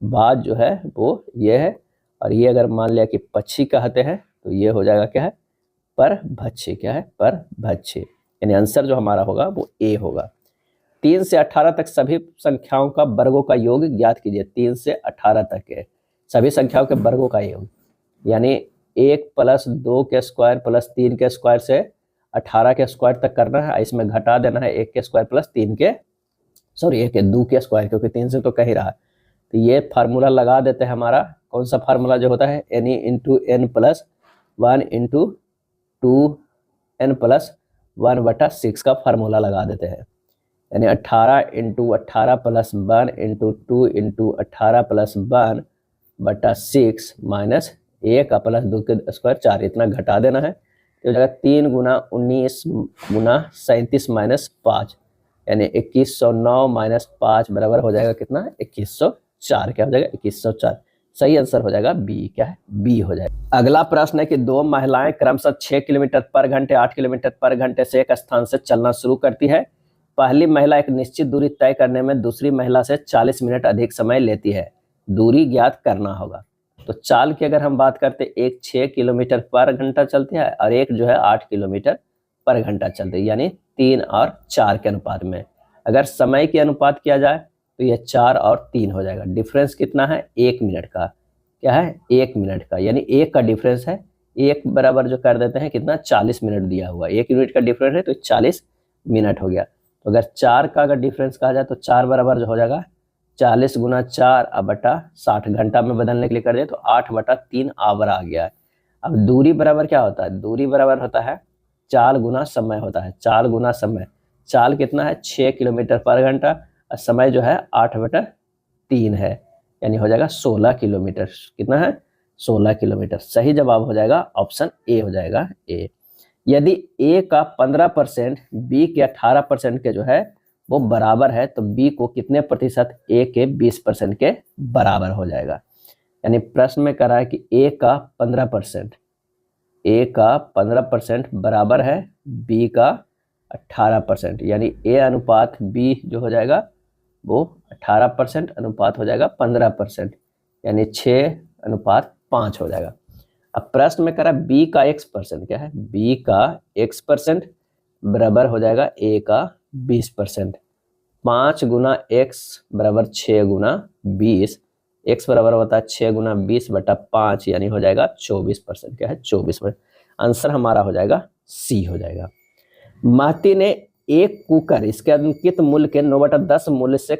बाज जो है वो ये है, और ये अगर मान लिया कि पक्षी कहते हैं तो ये हो जाएगा क्या है? परभक्षी। क्या है? परभक्षी, यानी आंसर जो हमारा होगा वो ए होगा। 3 से 18 तक सभी संख्याओं का वर्गों का योग ज्ञात कीजिए। 3 से 18 तक के सभी संख्याओं के वर्गों का योग, यानी 1 + 2 के स्क्वायर + 3 के स्क्वायर से 18 के स्क्वायर तक करना है। इसमें घटा देना है 1 के स्क्वायर + 3 के 1 के 2 के स्क्वायर, क्योंकि 3 से तो कह ही रहा है। तो ये फार्मूला लगा देते हैं। हमारा कौन सा फार्मूला जो होता है? N × N + 1 × 2n + 1/6 का फार्मूला लगा देते हैं, यानी 18 × 18 + 1 × 2 × 18 + 1/6 माइनस 1 + 2 के स्क्वायर 4, इतना घटा देना है। तो जगह 3 × 19 × 37 - 5, यानी 2109 - 5 बराबर हो जाएगा कितना? 2104। क्या हो जाएगा? 2104। सही आंसर हो जाएगा बी। क्या है? बी हो जाएगा। अगला प्रश्न है कि 2 महिलाएं क्रमशः 6 किलोमीटर पर घंटे 8 किलोमीटर पर घंटे से एक स्थान से चलना शुरू करती है। पहली महिला एक निश्चित दूरी तय करने में दूसरी महिला से 40 मिनट अधिक समय लेती है। दूरी ज्ञात करना होगा। तो चाल की अगर हम बात करते, एक 6 किलोमीटर पर घंटा चलती है और एक जो है 8 किलोमीटर पर घंटा चलती है, यानी 3 और 4 के अनुपात में। अगर समय के अनुपात किया जाए तो यह 4 और 3 हो जाएगा। डिफरेंस कितना है? 1 मिनट का। क्या है? 1 मिनट का, यानी 1 का डिफरेंस है। 1 बराबर जो कर देते हैं कितना? 40 मिनट दिया हुआ। 1 यूनिट का डिफरेंस है तो 40 मिनट हो गया। तो अगर 4 का अगर डिफरेंस कहा जाए तो 4 बराबर जो हो जाएगा 40 गुना 4 बटा 60, घंटा में बदलने के लिए कर दे तो 8/3 आवर आ गया है। अब दूरी बराबर क्या होता है, दूरी बराबर होता है चाल गुना समय होता है, चाल गुना समय। चाल कितना है 6 किलोमीटर पर घंटा और समय जो है 8/3 है, यानी हो जाएगा 16 किलोमीटर। कितना है 16 किलोमीटर। सही जवाब हो जाएगा ऑप्शन ए हो जाएगा ए। यदि ए का 15% बी के 18% के जो है वो बराबर है तो बी को कितने प्रतिशत ए के 20% के बराबर हो जाएगा। यानी प्रश्न में कह रहा है कि ए का 15% बराबर है बी का 18%, यानी ए अनुपात बी जो हो जाएगा वो 18% अनुपात हो जाएगा 15%, यानी 6:5 हो जाएगा। अब प्रश्न में कह रहा है बी का x%, क्या है बी का x% बराबर हो जाएगा ए का 20%। 5 गुना x बराबर 6 गुना 20, x बराबर होता है 6 गुना 20/5, यानी हो जाएगा 24%, क्या है 24%। आंसर हमारा हो जाएगा सी हो जाएगा। महती ने एक कुकर इसके अंकित मूल्य के 9/10 मूल्य से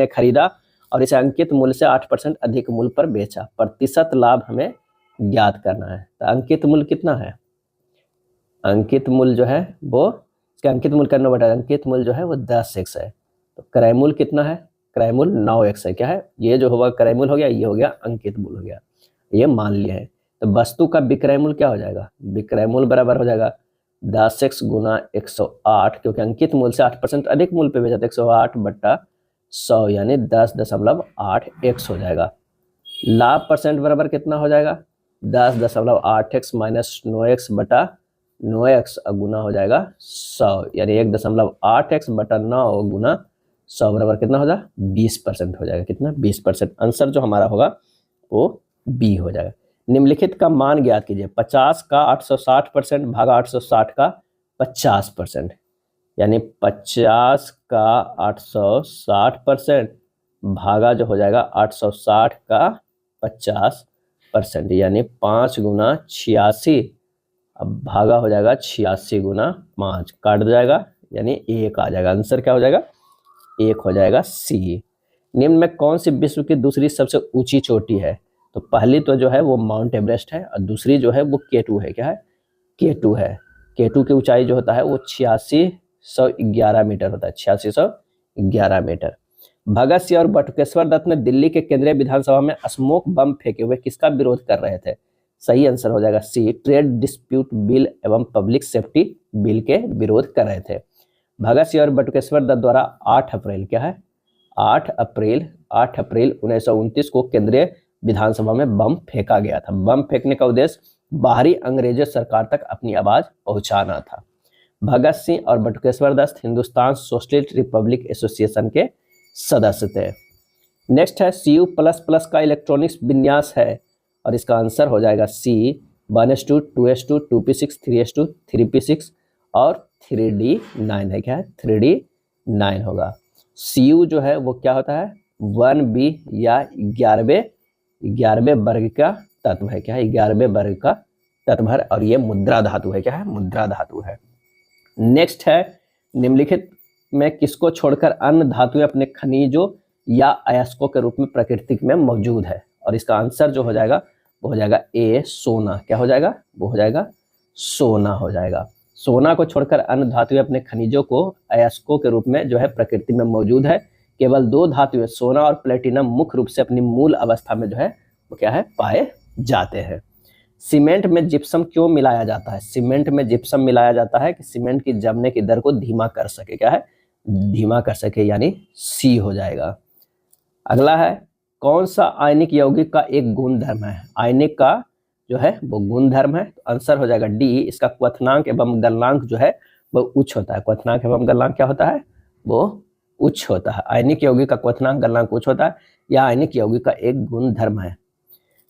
खरीदा और इसे अंकित मूल्य से 8% अधिक मूल्य पर बेचा, प्रतिशत लाभ हमें ज्ञात करना है। तो अंकित मूल्य कितना है, अंकित मूल्य जो है वो इसके अंकित मूल्य का 9/10, अंकित मूल्य जो है वो 10x है। तो क्रय मूल्य कितना है, क्रय मूल्य 9x है, क्या है ये जो होगा क्रय मूल्य हो गया, ये हो गया अंकित मूल्य हो गया, ये मान लिया है। तो वस्तु का विक्रय मूल्य क्या हो जाएगा, विक्रय मूल्य बराबर हो जाएगा 10x गुना 108, क्योंकि अंकित मूल्य से 8% अधिक मूल्य पे बेचा था 108/100, यानी 10.8x हो जाएगा। लाभ परसेंट बराबर कितना हो जाएगा 10.8x माइनस 9x/9x गुना हो जाएगा 100, यानी 1.8x/9 गुना 100 बराबर कितना हो जाएगा 20% हो जाएगा। कितना 20%। आंसर जो हमारा होगा वो बी हो जाएगा। निम्नलिखित का मान ज्ञात कीजिए, 50 का 860% भागा 860 का 50%, यानी 50 का 860% भागा जो हो जाएगा 860 का 50%, यानी 5 गुना 86, अब भागा हो जाएगा 86 गुना 5, काट जाएगा यानी 1 आ जाएगा। आंसर क्या हो जाएगा 1 हो जाएगा सी। निम्न में कौन सी विश्व की दूसरी सबसे ऊंची चोटी है, तो पहली तो जो है वो माउंट एवरेस्ट है और दूसरी जो है वो K2 है, क्या है K2 है। K2 की ऊंचाई जो होता है वो 8611 मीटर होता है, 8611 मीटर। भगत सिंह और बटुकेश्वर दत्त ने दिल्ली के केंद्रीय विधानसभा में स्मोक बम फेंके हुए किसका विरोध कर रहे थे। सही आंसर हो जाएगा सी, ट्रेड डिस्प्यूट बिल एवं पब्लिक सेफ्टी बिल के विरोध कर रहे थे। भगत सिंह और बटुकेश्वर दत्त द्वारा 8 अप्रैल क्या है 8 अप्रैल 1929 को केंद्रीय विधानसभा में बम फेंका गया था। बम फेंकने का उद्देश्य बाहरी अंग्रेजी सरकार तक अपनी आवाज पहुंचाना था। भगत सिंह और Batukeshwar Dutt Hindustan socialist republic association के सदस्य थे। नेक्स्ट है Cu++ का इलेक्ट्रॉनिक्स विन्यास है और इसका आंसर हो जाएगा सी 1s2 2s2 2p6 3s2 3p6 और 3d9 है, क्या है 3d9 होगा। Cu जो है वो क्या होता है 1b या 11वें वर्ग का तत्व है, क्या है 11वें वर्ग का तत्व है और ये मुद्रा धातु है, क्या है मुद्रा धातु है। नेक्स्ट है निम्नलिखित में किसको छोड़कर अन्य धातुएं अपने खनिजों या अयस्कों के रूप में प्रकृति में मौजूद है, और इसका आंसर जो हो जाएगा वो हो जाएगा ए सोना, क्या हो जाएगा वो हो जाएगा सोना हो जाएगा। सोना को छोड़कर अन्य धातुएं अपने खनिजों को अयस्कों के रूप में जो है प्रकृति में मौजूद है। केवल 2 धातुएं सोना और प्लेटिनम मुख्य रूप से अपनी मूल अवस्था में जो है वो क्या है पाए जाते हैं। सीमेंट में जिप्सम क्यों मिलाया जाता है, सीमेंट में जिप्सम मिलाया जाता है कि सीमेंट की जमने की दर को धीमा कर सके, क्या है धीमा कर सके, यानी सी हो जाएगा। अगला है कौन सा आयनिक यौगिक का एक गुण धर्म है, आयनिक का जो है वो गुण धर्म है, तो आंसर हो जाएगा डी, इसका क्वथनांक एवं गलनांक जो है वो उच्च होता है। क्वथनांक एवं गलनांक क्या होता है वो उच्च होता है। आयनिक यौगिक का क्वथनांक गलनांक उच्च होता है, यह आयनिक यौगिक का एक गुण धर्म है।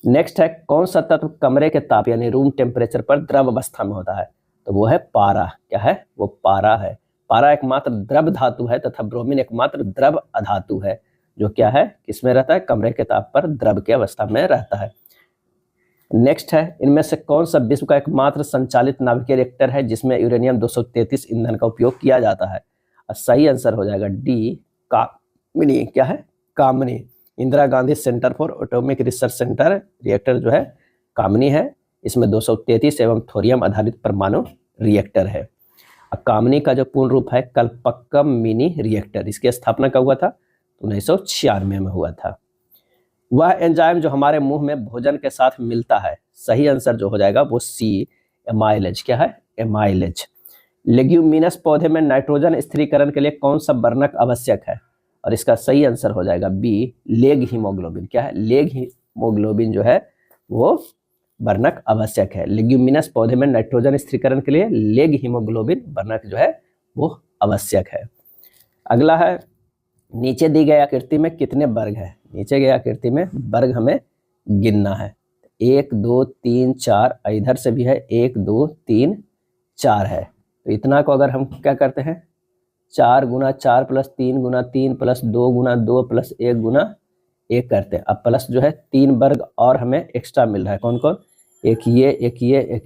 नेक्स्ट है कौन सा तत्व कमरे के ताप यानी रूम टेम्परेचर पर द्रव अवस्था में होता है, तो वो है पारा, क्या है वो पारा है। पारा एकमात्र द्रव धातु है तथा ब्रोमीन एकमात्र द्रव अधातु है जो क्या है किसमें रहता है कमरे के ताप पर द्रव की अवस्था में रहता है। नेक्स्ट है इनमें से कौन सा विश्व का एकमात्र संचालित नाभिकीय रिएक्टर है जिसमें यूरेनियम 233 ईंधन का उपयोग किया जाता है, सही आंसर हो जाएगा डी कामिनी। क्या है? Kamini. Indira Gandhi centre for atomic research centre reactor जो है कामिनी है। इसमें 233 एवं थोरियम आधारित परमाणु रिएक्टर है। कामिनी का जो पूर्ण रूप है कल्पक्कम मिनी रिएक्टर, इसकी स्थापना कब हुआ था? 1996 में हुआ था। वह एंजाइम जो हमारे मुंह में भोजन के साथ मिलता है, सही आंसर जो हो जाएगा वो सी एमाइलेज। क्या है? एमाइलेज। लेग्यूमिनस पौधे में नाइट्रोजन स्थिरीकरण के लिए कौन सा वर्णक आवश्यक है? और इसका सही आंसर हो जाएगा बी लेग हीमोग्लोबिन। क्या है? लेग हीमोग्लोबिन जो है वो वर्णक आवश्यक है। लेग्यूमिनस पौधे में नाइट्रोजन स्थिरीकरण के लिए लेग हीमोग्लोबिन वर्णक जो है वो आवश्यक है। अगला है, नीचे दी गई आकृति में कितने वर्ग है? नीचे गई आकृति में वर्ग हमें गिनना है। 1 2 3 4, इधर से भी है 1 2 3 4 है। तो इतना को अगर हम क्या करते हैं, 4 गुना 4 प्लस 3 गुना 3 प्लस 2 गुना 2 प्लस 1 गुना 1 करते हैं। अब प्लस जो है 3 वर्ग और हमें एक्स्ट्रा मिल रहा है। कौन कौन? एक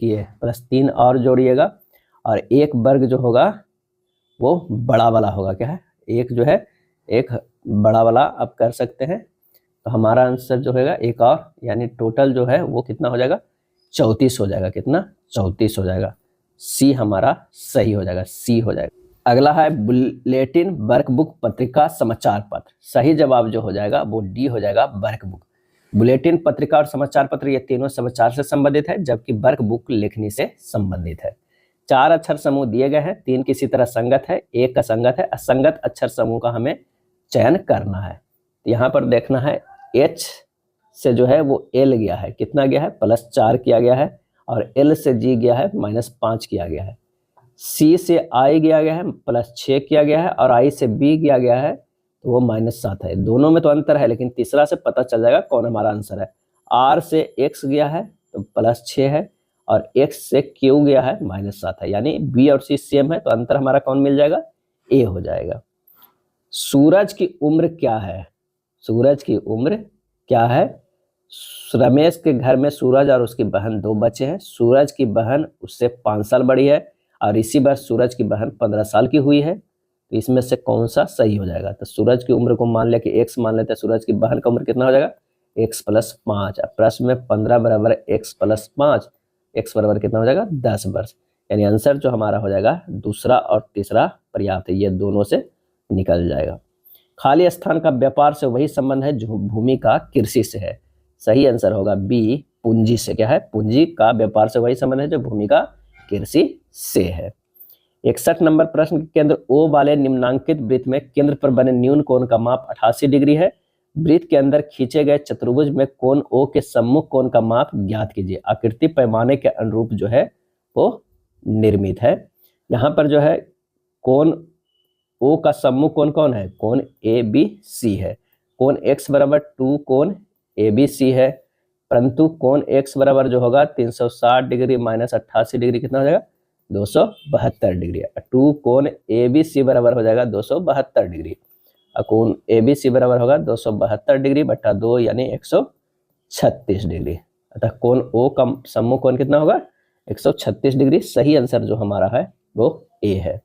ये प्लस 3 और जोड़िएगा, और एक वर्ग जो होगा वो बड़ा वाला होगा। क्या है? एक जो है एक बड़ा वाला आप कर सकते हैं। तो हमारा आंसर जो होगा एक और, यानी टोटल जो है वो कितना हो जाएगा? 34 हो जाएगा। कितना? 34 हो जाएगा। सी हमारा सही हो जाएगा, सी हो जाएगा। अगला है बुलेटिन, वर्कबुक, पत्रिका, समाचार पत्र। सही जवाब जो हो जाएगा वो डी हो जाएगा, वर्कबुक। बुलेटिन, पत्रिका और समाचार पत्र ये तीनों समाचार से संबंधित है, जबकि वर्कबुक लेखनी से संबंधित है। 4 अक्षर समूह दिए गए हैं, 3 किसी तरह संगत है, 1 असंगत है। असंगत अक्षर समूह का हमें चयन करना है। यहाँ पर देखना है H से जो है वो L गया है, कितना गया है? +4 किया गया है, और L से G गया है -5 किया गया है। C से I गया है +6 किया गया है, और I से B गया है तो वो -7 है। दोनों में तो अंतर है, लेकिन तीसरा से पता चल जाएगा कौन हमारा आंसर है। R से X गया है तो +6 है, और X से Q गया है -7 है, यानी B और C सेम है, तो अंतर हमारा कौन मिल जाएगा? A हो जाएगा। सूरज की उम्र क्या है? सूरज की उम्र क्या है? रमेश के घर में सूरज और उसकी बहन 2 बच्चे हैं। सूरज की बहन उससे 5 साल बड़ी है, और इसी बार सूरज की बहन 15 साल की हुई है। तो इसमें से कौन सा सही हो जाएगा? तो सूरज की उम्र को मान लिया कि x मान लेते हैं, सूरज की बहन का उम्र कितना हो जाएगा? x + 5। प्रश्न में 15 बराबर x + 5, x बराबर कितना हो जाएगा? 10 वर्ष। यानी आंसर जो हमारा हो जाएगा दूसरा और तीसरा पर्याप्त है, ये दोनों से निकल जाएगा। खाली स्थान का व्यापार से वही संबंध है जो भूमि का कृषि से है। सही आंसर होगा बी पूंजी से। क्या है? पूंजी का व्यापार से वही संबंध है जो भूमि का कृषि से है। 61 नंबर प्रश्न, केंद्र O वाले निम्नांकित वृत्त में केंद्र पर बने न्यून कोण का माप 88 डिग्री है। वृत्त के अंदर खींचे गए चतुर्भुज में कोण O के सम्मुख कोण का माप ज्ञात कीजिए। आकृति पैमाने के अनुरूप जो है वो निर्मित है। यहाँ पर जो है कोण O का सम्मुख कोण कौन है? कोण ABC है। कोण X बराबर 2 कोण ABC है, परंतु कोण X बराबर जो होगा 360 डिग्री -88 डिग्री कितना हो जाएगा? 272 डिग्री। 2 कोण ABC बराबर हो जाएगा 272 डिग्री, और कोण ABC बराबर होगा 272 डिग्री बटा 2 यानी 136 डिग्री। अतः कोण O का सम्मुख कोण कितना होगा? 136 डिग्री। सही आंसर जो हमारा है वो A है।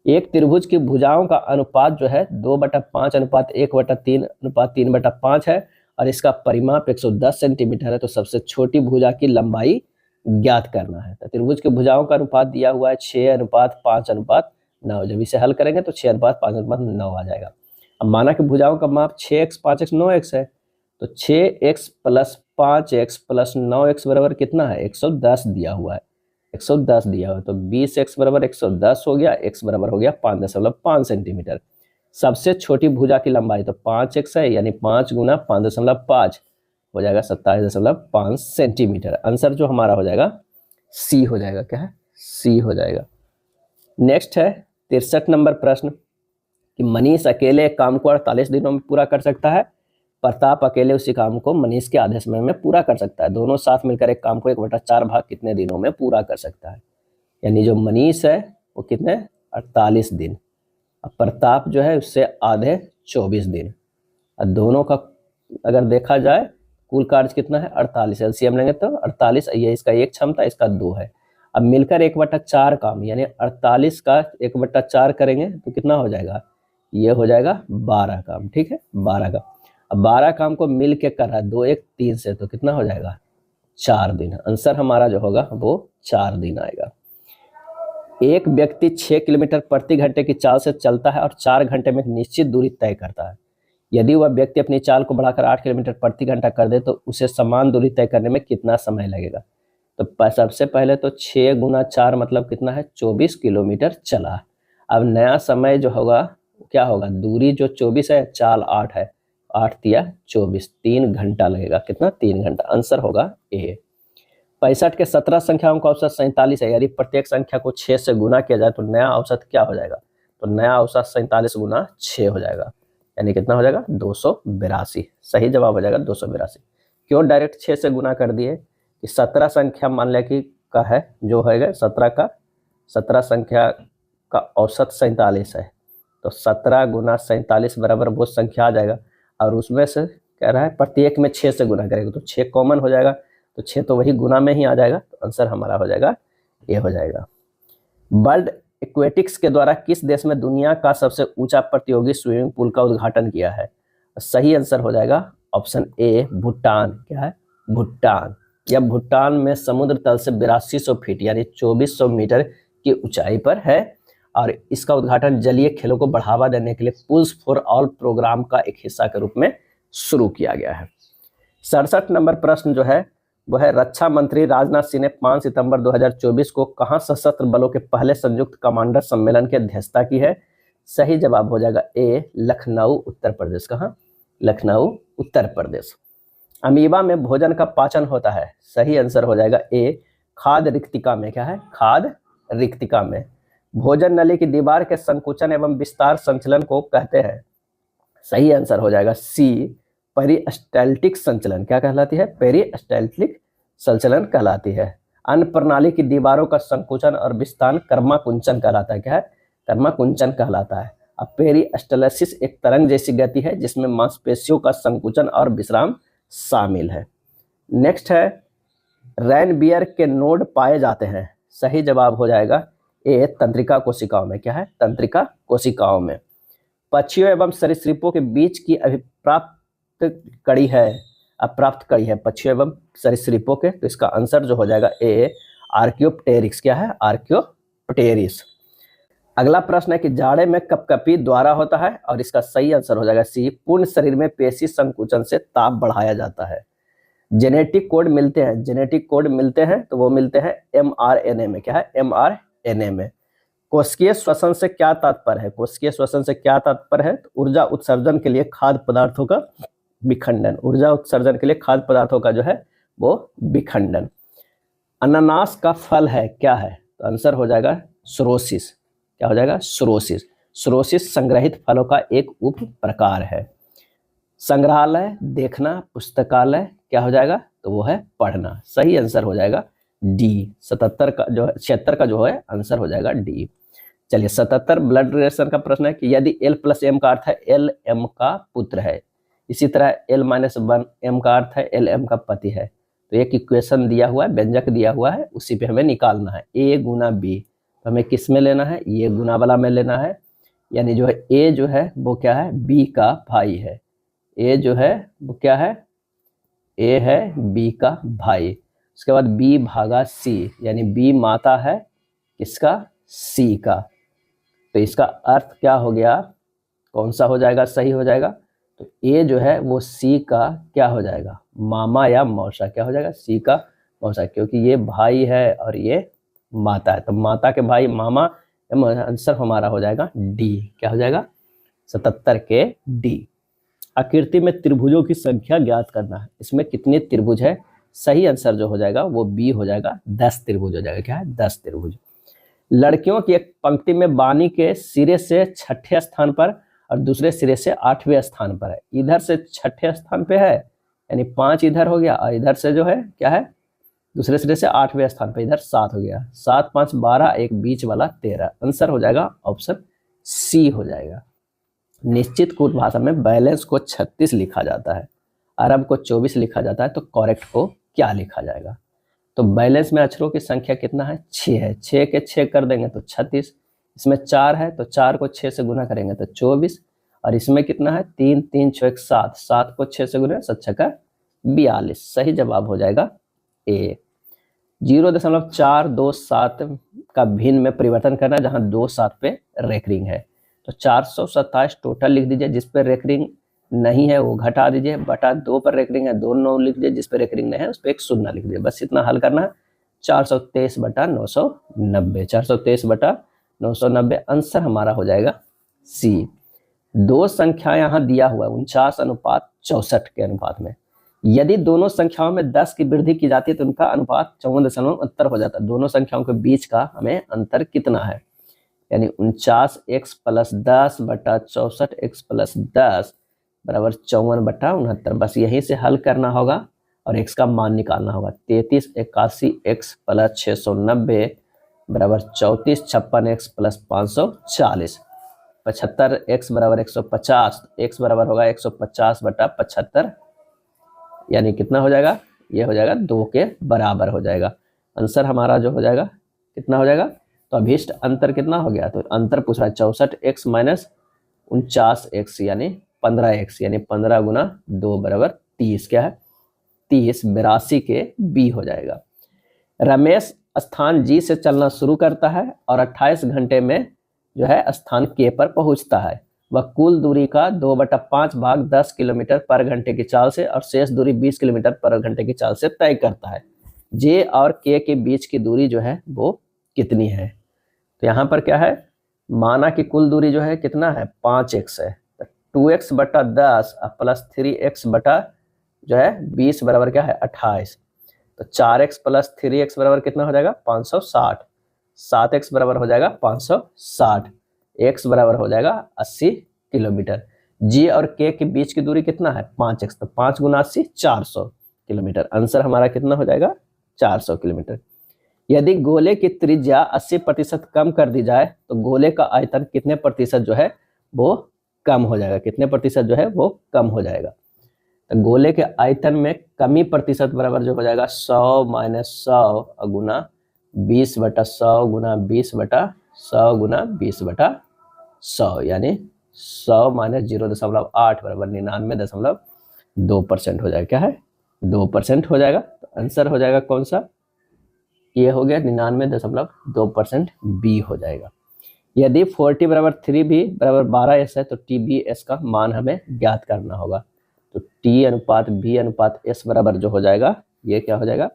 एक त्रिभुज की भुजाओं का अनुपात जो है 2/5 अनुपात 1/3 अनुपात 3/5 है, और इसका परिमाप 110 सेंटीमीटर है। तो सबसे छोटी भुजा की लंबाई ज्ञात करना है। तो त्रिभुज की भुजाओं का अनुपात दिया हुआ है 6:5:9। जब इसे हल करेंगे तो 6:5:9 आ जाएगा। अब माना कि भुजाओं का माप 6x 5x 9x है, तो 6x + 5x + 9x बराबर कितना है? 110 दिया हुआ है, 110 दिया हुआ है। तो 20x बराबर 110 हो गया, x बराबर हो गया 5.5 सेंटीमीटर। सबसे छोटी भुजा की लंबाई तो 5x है, यानी 5 गुना 5.5 हो जाएगा 27.5 सेंटीमीटर। आंसर जो हमारा हो जाएगा सी हो जाएगा। क्या है? सी हो जाएगा। नेक्स्ट है 63 नंबर प्रश्न कि मनीष अकेले काम को 48 दिनों में पूरा कर सकता है, प्रताप अकेले उसी काम को मनीष के आधे समय में पूरा कर सकता है। दोनों साथ मिलकर एक काम को 1/4 भाग कितने दिनों में पूरा कर सकता है? यानी जो मनीष है वो कितने? 48 दिन। अब प्रताप जो है उससे आधे 24 दिन। अब दोनों का अगर देखा जाए कुल कार्य कितना है? 48। एलसीएम लेंगे तो 48, ये इसका 1 क्षमता, इसका 2 है। अब मिलकर 1/4 काम यानी 48 का 1/4 करेंगे तो कितना हो जाएगा, ये हो जाएगा 12 काम, ठीक है 12 का। अब 12 काम को मिल के कर रहा है 2 1 3 से, तो कितना हो जाएगा 4 दिन। आंसर हमारा जो होगा वो 4 दिन आएगा। एक व्यक्ति 6 किलोमीटर प्रति घंटे की चाल से चलता है और 4 घंटे में एक निश्चित दूरी तय करता है। यदि वह व्यक्ति अपनी चाल को बढ़ाकर 8 किलोमीटर प्रति घंटा कर दे तो उसे समान दूरी तय करने में कितना समय लगेगा। तो सबसे पहले तो 6 गुना 4 मतलब कितना है 24 किलोमीटर चला। अब नया समय जो होगा क्या होगा, दूरी जो 24 है, चाल 8 है, 8 तिया 24, 3 घंटा लगेगा। कितना 3 घंटा। आंसर होगा ए। 65 के 17 संख्याओं का औसत 47 है। यदि प्रत्येक संख्या को 6 से गुना किया जाए तो नया औसत क्या हो जाएगा, तो नया औसत 47 गुना 6 हो जाएगा, यानी कितना हो जाएगा 282। सही जवाब हो जाएगा 282। क्यों डायरेक्ट 6 से गुना कर दिए कि 17 संख्या मान लिया कि का है जो है 17 संख्या का औसत 47 है, तो 17 गुना 47 बराबर वो संख्या आ जाएगा। और उसमें से कह रहा है प्रत्येक में 6 से गुना करेगा तो 6 कॉमन हो जाएगा, तो 6 तो वही गुना में ही आ जाएगा, तो आंसर हमारा हो जाएगा ये हो जाएगा। वर्ल्ड एक्वेटिक्स के द्वारा किस देश में दुनिया का सबसे ऊंचा प्रतियोगी स्विमिंग पूल का उद्घाटन किया है। सही आंसर हो जाएगा ऑप्शन ए भूटान। क्या है भूटान। यह भूटान में समुद्र तल से 8200 फीट यानी 2400 मीटर की ऊंचाई पर है और इसका उद्घाटन जलीय खेलों को बढ़ावा देने के लिए पुल्स फॉर ऑल प्रोग्राम का एक हिस्सा के रूप में शुरू किया गया है। 67 नंबर प्रश्न जो है वह है रक्षा मंत्री राजनाथ सिंह ने 5 सितंबर 2024 को कहां सशस्त्र बलों के पहले संयुक्त कमांडर सम्मेलन की अध्यक्षता की है। सही जवाब हो जाएगा ए लखनऊ उत्तर प्रदेश। कहां लखनऊ उत्तर प्रदेश। अमीबा में भोजन का पाचन होता है। सही आंसर हो जाएगा ए खाद्य रिक्तिका में। क्या है खाद्य रिक्तिका में। भोजन नली की दीवार के संकुचन एवं विस्तार संचलन को कहते हैं। सही आंसर हो जाएगा सी पेरिस्टाल्टिक संचलन। क्या कहलाती है पेरिस्टाल्टिक संचलन कहलाती है। अन्न प्रणाली की दीवारों का संकुचन और विस्तार कर्माकुंचन कहलाता है। क्या है कर्माकुंचन कहलाता है। अब पेरिस्टालसिस एक तरंग जैसी गति है जिसमें मांसपेशियों का संकुचन और विश्राम शामिल है। नेक्स्ट है रैनबियर के नोड पाए जाते हैं। सही जवाब हो जाएगा ए तंत्रिका कोशिकाओं में। क्या है तंत्रिका कोशिकाओं में। पक्षियों एवं सरीसृपों के बीच की अभिप्राप्त कड़ी है अप्राप्त कड़ी है पक्षियों एवं सरीसृपों के, तो इसका आंसर जो हो जाएगा ए आर्कियोप्टेरिक्स। क्या है आर्कियोप्टेरिक्स। अगला प्रश्न है कि जाड़े में कपकपी द्वारा होता है और इसका सही आंसर हो जाएगा सी पूर्ण शरीर में पेशी संकुचन से ताप बढ़ाया जाता है। जेनेटिक कोड मिलते हैं तो वो मिलते हैं mRNA में। क्या है mRNA में। कोशिकीय श्वसन से क्या तात्पर्य है। कोशिकीय श्वसन से क्या तात्पर्य है तो ऊर्जा उत्सर्जन के लिए खाद्य पदार्थों का विखंडन। ऊर्जा उत्सर्जन के लिए खाद्य पदार्थों का जो है वो विखंडन। अनानास का फल है क्या है, तो आंसर हो जाएगा सोरोसिस। क्या हो जाएगा सोरोसिस। सोरोसिस संग्रहित फलों का एक उप प्रकार है। संग्रहालय देखना, पुस्तकालय क्या हो जाएगा तो वो है पढ़ना। सही आंसर हो जाएगा डी। 76 का जो है आंसर हो जाएगा डी। चलिए 77 ब्लड रिलेशन का प्रश्न है कि यदि L + M का अर्थ है L M का पुत्र है, इसी तरह L - 1 M का अर्थ है L M का पति है, तो एक इक्वेशन दिया हुआ है, व्यंजक दिया हुआ है, उसी पे हमें निकालना है A गुना B। तो हमें किस में लेना है, ये गुना वाला में लेना है, यानी जो है A जो है वो क्या है B का भाई है। A जो है वो क्या है A है B का भाई। उसके बाद B भागा C, यानी B माता है किसका C का। तो इसका अर्थ क्या हो गया, कौन सा हो जाएगा सही हो जाएगा, तो A जो है वो C का क्या हो जाएगा मामा या मौसा। क्या हो जाएगा C का मौसा, क्योंकि ये भाई है और ये माता है, तो माता के भाई मामा। आंसर हमारा हो जाएगा डी। क्या हो जाएगा 77 के डी। आकृति में त्रिभुजों की संख्या ज्ञात करना है। इसमें कितने त्रिभुज है, सही आंसर जो हो जाएगा वो बी हो जाएगा 10 त्रिभुज हो जाएगा। क्या है 10 त्रिभुज। लड़कियों की एक पंक्ति में बानी के सिरे से 6ठे स्थान पर और दूसरे सिरे से 8वें स्थान पर है। इधर से 6ठे स्थान पे है यानी 5 इधर हो गया और इधर से जो है क्या है दूसरे सिरे से 8वें स्थान पर, इधर 7 हो गया। 7 5 12, एक बीच वाला 13। आंसर हो जाएगा ऑप्शन सी हो जाएगा। निश्चित कूट भाषा में बैलेंस को 36 लिखा जाता है, अरब को 24 लिखा जाता है, तो करेक्ट को क्या लिखा जाएगा। तो बैलेंस में अक्षरों की संख्या कितना है, 6 है। 6 के 6 कर देंगे तो 36, इसमें 4 है तो 4 को 6 से गुना करेंगे तो 24, और इसमें कितना है 3, 3 6 7, 7 को 6 से गुना 7 का 42। सही जवाब हो जाएगा ए। 0.427 का भिन्न में परिवर्तन करना, जहां 2 7 पे रेकरिंग है। तो 427 टोटल लिख दीजिए, जिस पे रेकरिंग नहीं है वो घटा दीजिए, बटा 2 पर रेकरिंग है 2 9 लिख दीजिए, जिस पे रेकरिंग नहीं है उस पर 1 शून्य लिख दीजिए। बस इतना हल करना है। 423/990, 423/990 आंसर हमारा हो जाएगा सी। दो संख्या यहाँ दिया हुआ है 49:64 के अनुपात में। यदि दोनों संख्याओं में 10 की वृद्धि की जाती है तो उनका अनुपात 54.70 हो जाता है। दोनों संख्याओं के बीच का हमें अंतर कितना है, यानी 49x + 10 बटा 64x + 10 बराबर 54/69। बस यहीं से हल करना होगा और x का मान निकालना होगा। 3381x + 690 बराबर 3456x + 540। 75x बराबर 150, x बराबर होगा 150/75, यानी कितना हो जाएगा, ये हो जाएगा 2 के बराबर हो जाएगा। आंसर हमारा जो हो जाएगा कितना हो जाएगा, तो अभीष्ट अंतर कितना हो गया, तो अंतर पूछ रहा है 64x - 49x यानी 15x, यानी 15 × 2 बराबर 30। क्या है 30, 82 के बी हो जाएगा। रमेश स्थान जी से चलना शुरू करता है और 28 घंटे में जो है स्थान के पर पहुंचता है। वह कुल दूरी का 2/5 भाग 10 किलोमीटर पर घंटे की चाल से और शेष दूरी 20 किलोमीटर पर घंटे की चाल से तय करता है। जे और के के बीच की दूरी जो है वो कितनी है। तो यहाँ पर क्या है, माना कि कुल दूरी जो है कितना है 5x है, तो 2x/10 + 3x बटा जो है 20 बराबर क्या है 28। तो 4x + 3x बराबर कितना हो जाएगा 560, 7x बराबर हो जाएगा 560, x बराबर हो जाएगा 80 किलोमीटर। जी और के के बीच की दूरी कितना है 5x, तो 5 × 80 400 किलोमीटर। आंसर हमारा कितना हो जाएगा 400 किलोमीटर। यदि गोले की त्रिज्या 80% कम कर दी जाए तो गोले का आयतन कितने प्रतिशत जो है वो कम हो जाएगा, कितने प्रतिशत जो है वो कम हो जाएगा। तो गोले के आयतन में कमी प्रतिशत बराबर जो हो जाएगा 100 - 100 गुना 20/100 गुना 20/100 गुना 20/100, यानी 100 - 0.8 बराबर 99.2% हो जाएगा। क्या है 2% हो जाएगा। तो आंसर हो जाएगा कौन सा, ये हो गया 99.2%, बी हो जाएगा। यदि 40 = 3b = 12s है तो TBS का मान हमें ज्ञात करना होगा। तो T/B/S बराबर जो हो जाएगा ये क्या हो जाएगा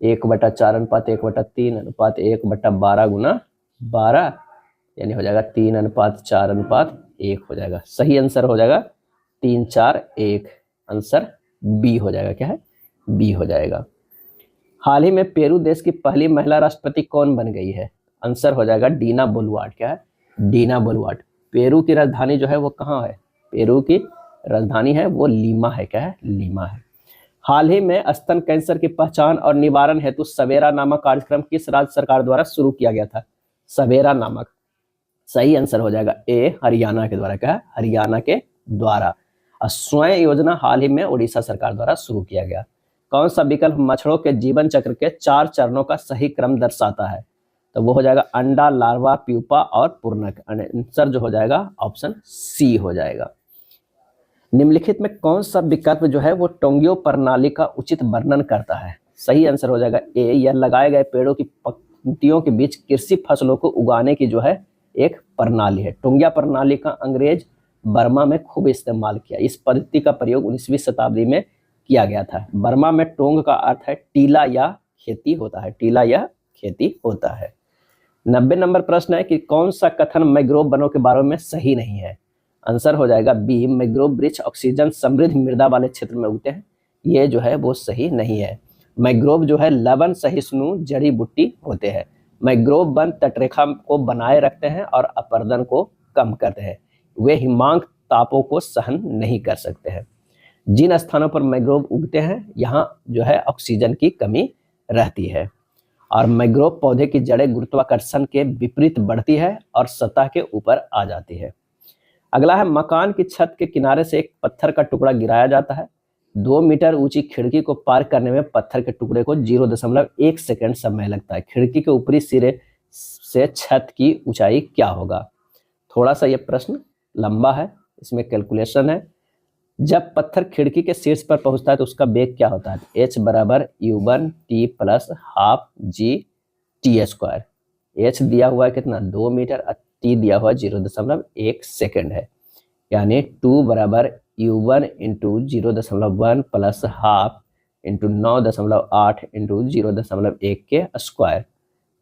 1/4:1/3:1/12 गुना 12, यानी हो जाएगा 3:4:1 हो जाएगा। सही आंसर हो जाएगा 3 4 1, आंसर बी हो जाएगा। क्या है बी हो जाएगा। हाल ही में पेरू देश की पहली महिला राष्ट्रपति कौन बन गई है, आंसर हो जाएगा डीना बोलुआर्ट। क्या है डीना बोलुआर्ट। पेरू की राजधानी जो है वो कहाँ है, पेरू की राजधानी है वो लीमा है। क्या है लीमा है। हाल ही में स्तन कैंसर की पहचान और निवारण हेतु सवेरा नामक कार्यक्रम किस राज्य सरकार द्वारा शुरू किया गया था, सवेरा नामक। सही आंसर हो जाएगा ए, हरियाणा के द्वारा। क्या है हरियाणा के द्वारा। और स्वयं योजना हाल ही में उड़ीसा सरकार द्वारा शुरू किया गया। कौन सा विकल्प मच्छरों के जीवन चक्र के 4 चरणों का सही क्रम दर्शाता है, तो वो हो जाएगा अंडा, लार्वा, प्यूपा और पूर्णक। आंसर जो हो जाएगा ऑप्शन सी हो जाएगा। निम्नलिखित में कौन सा विकल्प जो है वो टोंगियो प्रणाली का उचित वर्णन करता है, सही आंसर हो जाएगा ए, यह लगाए गए पेड़ों की पंक्तियों के बीच कृषि फसलों को उगाने की जो है एक प्रणाली है। टोंगिया प्रणाली का अंग्रेज बर्मा में खूब इस्तेमाल किया। इस पद्धति का प्रयोग 19वीं शताब्दी में किया गया था। बर्मा में टोंग का अर्थ है टीला या खेती होता है, टीला या खेती होता है। 90 नंबर प्रश्न है कि कौन सा कथन मैंग्रोव वनों के बारे में सही नहीं है, आंसर हो जाएगा बी, मैंग्रोव वृक्ष ऑक्सीजन समृद्ध मृदा वाले क्षेत्र में उगते हैं। ये जो है वो सही नहीं है। मैंग्रोव जो है लवण सहिष्णु जड़ी बूटी होते हैं। मैंग्रोव वन तटरेखा को बनाए रखते हैं और अपरदन को कम करते हैं। वे हिमांक तापों को सहन नहीं कर सकते हैं। जिन स्थानों पर मैंग्रोव उगते हैं यहाँ जो है ऑक्सीजन की कमी रहती है और मैंग्रोव पौधे की जड़ें गुरुत्वाकर्षण के विपरीत बढ़ती है और सतह के ऊपर आ जाती है। अगला है मकान की छत के किनारे से एक पत्थर का टुकड़ा गिराया जाता है। 2 मीटर ऊंची खिड़की को पार करने में पत्थर के टुकड़े को 0.1 सेकंड समय लगता है। खिड़की के ऊपरी सिरे से छत की ऊंचाई क्या होगा? थोड़ा सा ये प्रश्न लंबा है, इसमें कैलकुलेशन है। जब पत्थर खिड़की के शीर्ष पर पहुंचता है तो उसका वेग क्या होता है? h बराबर u1 t plus half g t square. h दिया हुआ है कितना? 2 मीटर, t दिया हुआ 0.1 सेकंड है, यानी 2 बराबर u1 into 0.1 plus half into 9.8 into 0.1 के स्क्वायर।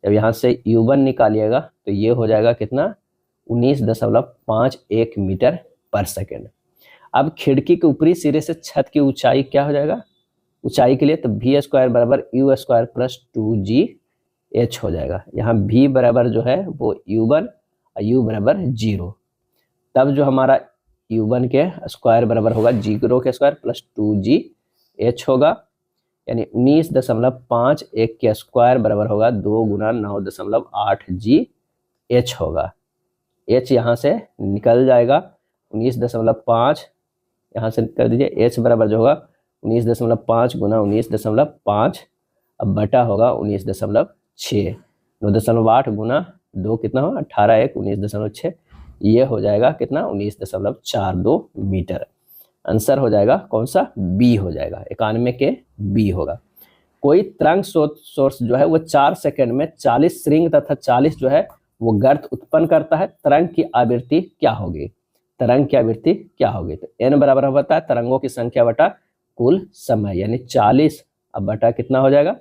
जब यहाँ से u1 निकालिएगा तो ये हो जाएगा कितना? 19.51 मीटर पर सेकेंड। अब खिड़की के ऊपरी सिरे से छत की ऊंचाई क्या हो जाएगा? ऊंचाई के लिए तो v स्क्वायर बराबर u स्क्वायर प्लस 2gh हो जाएगा। यहाँ v बराबर जो है वो u1 और u बराबर 0, तब जो हमारा u1 के स्क्वायर बराबर होगा 0 के स्क्वायर प्लस 2gh होगा, यानी 19.51 के स्क्वायर बराबर होगा 2 गुना 9.8gh होगा। h यहाँ से निकल जाएगा, 19.5 यहाँ से कर दीजिए, h बराबर जो होगा 19.5 गुना 19.5 अब बटा होगा 19.6, 9.8 गुना 2 कितना होगा? 18 1 19.6, ये हो जाएगा कितना? 19.42 मीटर। आंसर हो जाएगा कौन सा? बी हो जाएगा, 91 के बी होगा। कोई तरंग सोर्स जो है वो 4 सेकंड में 40 रिंग तथा 40 जो है वो गर्त उत्पन्न करता है। तरंग की आवृत्ति क्या होगी? तरंग की आवृत्ति क्या होगी? तो n बराबर होता है तरंगों की संख्या बटा कुल समय, यानी 40 अब बटा कितना हो जाएगा?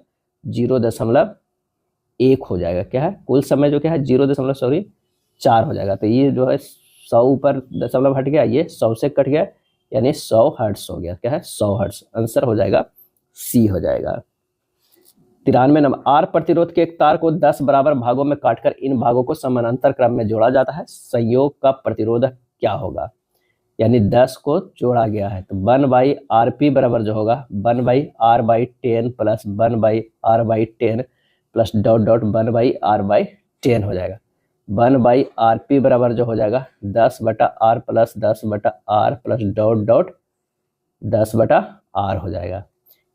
0.1 हो जाएगा। क्या है? कुल समय जो क्या है 0.4 हो जाएगा। तो ये जो है 100 ऊपर दशमलव हट गया, ये 100 से कट गया, यानी 100 हर्ट्ज हो गया। क्या है? 100 हर्ट्ज। आंसर हो जाएगा सी हो जाएगा। 93 नंबर, आर प्रतिरोध के एक तार को 10 बराबर भागों में काटकर इन भागों को समानांतर क्रम में जोड़ा जाता है। संयोग का प्रतिरोध क्या होगा? यानी 10 को जोड़ा गया है तो 1/rp बराबर जो होगा 1/r/10 plus 1/r/10 plus dot dot 1/r/10 हो जाएगा। 1/rp बराबर जो हो जाएगा 10/r plus 10/r plus dot dot 10/r हो जाएगा,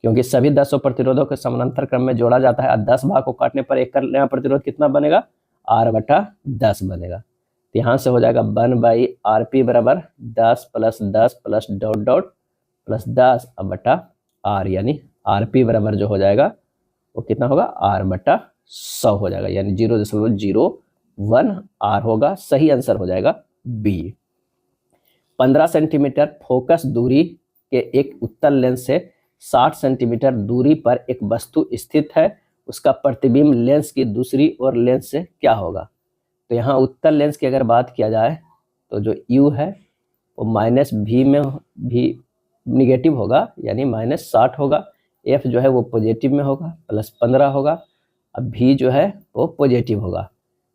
क्योंकि सभी 10 प्रतिरोधों के समानांतर क्रम में जोड़ा जाता है। 10 भाग को काटने पर एक नया प्रतिरोध कितना बनेगा? r/10 बनेगा। तो यहाँ से हो जाएगा 1/rp बराबर 10 plus 10 plus dot dot plus 10 अब बटा r, यानी rp बराबर जो हो जाएगा वो कितना होगा? r/100 हो जाएगा, यानी 0.01 r होगा। सही आंसर हो जाएगा बी। 15 सेंटीमीटर फोकस दूरी के एक उत्तल लेंस से 60 सेंटीमीटर दूरी पर एक वस्तु स्थित है, उसका प्रतिबिंब लेंस की दूसरी ओर लेंस से क्या होगा? तो यहाँ उत्तल लेंस की अगर बात किया जाए तो जो u है वो माइनस v में भी निगेटिव होगा, यानी -60 होगा। f जो है वो पॉजिटिव में होगा, +15 होगा। अब v जो है वो पॉजिटिव होगा।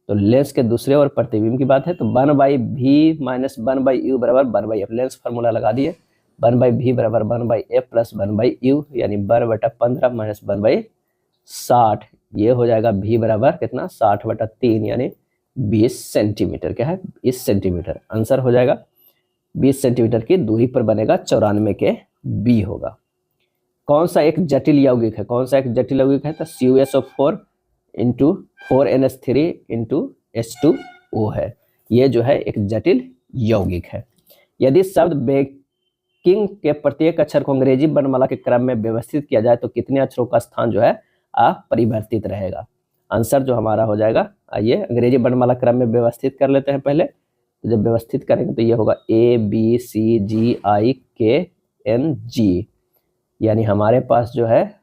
तो लेंस के दूसरे ओर प्रतिबिंब की बात है तो 1/v माइनस 1/u बराबर 1/f। लेंस फार्मूला लगा दिए, 1/v बराबर 1/f प्लस 1/u, यानी 1/15 माइनस 1/60, ये हो जाएगा v बराबर कितना? 60/3, यानी 20 सेंटीमीटर। क्या है? 20 सेंटीमीटर। आंसर हो जाएगा 20 सेंटीमीटर की दूरी पर बनेगा, 94 के बी होगा। कौन सा एक जटिल यौगिक है? कौन सा एक जटिल यौगिक है? तो CuSO4 into 4NH3 into H2O है। ये जो है एक जटिल यौगिक है। यदि शब्द बेकिंग के प्रत्येक अक्षर को अंग्रेजी वर्णमाला के क्रम में व्यवस्थित किया जाए तो कितने अक्षरों का स्थान जो है अपरिवर्तित रहेगा? आंसर जो हमारा हो जाएगा, आइए अंग्रेजी वर्णमाला क्रम में व्यवस्थित कर लेते हैं पहले। तो जब व्यवस्थित करेंगे तो ये होगा ABCGIKNG, यानी हमारे पास जो है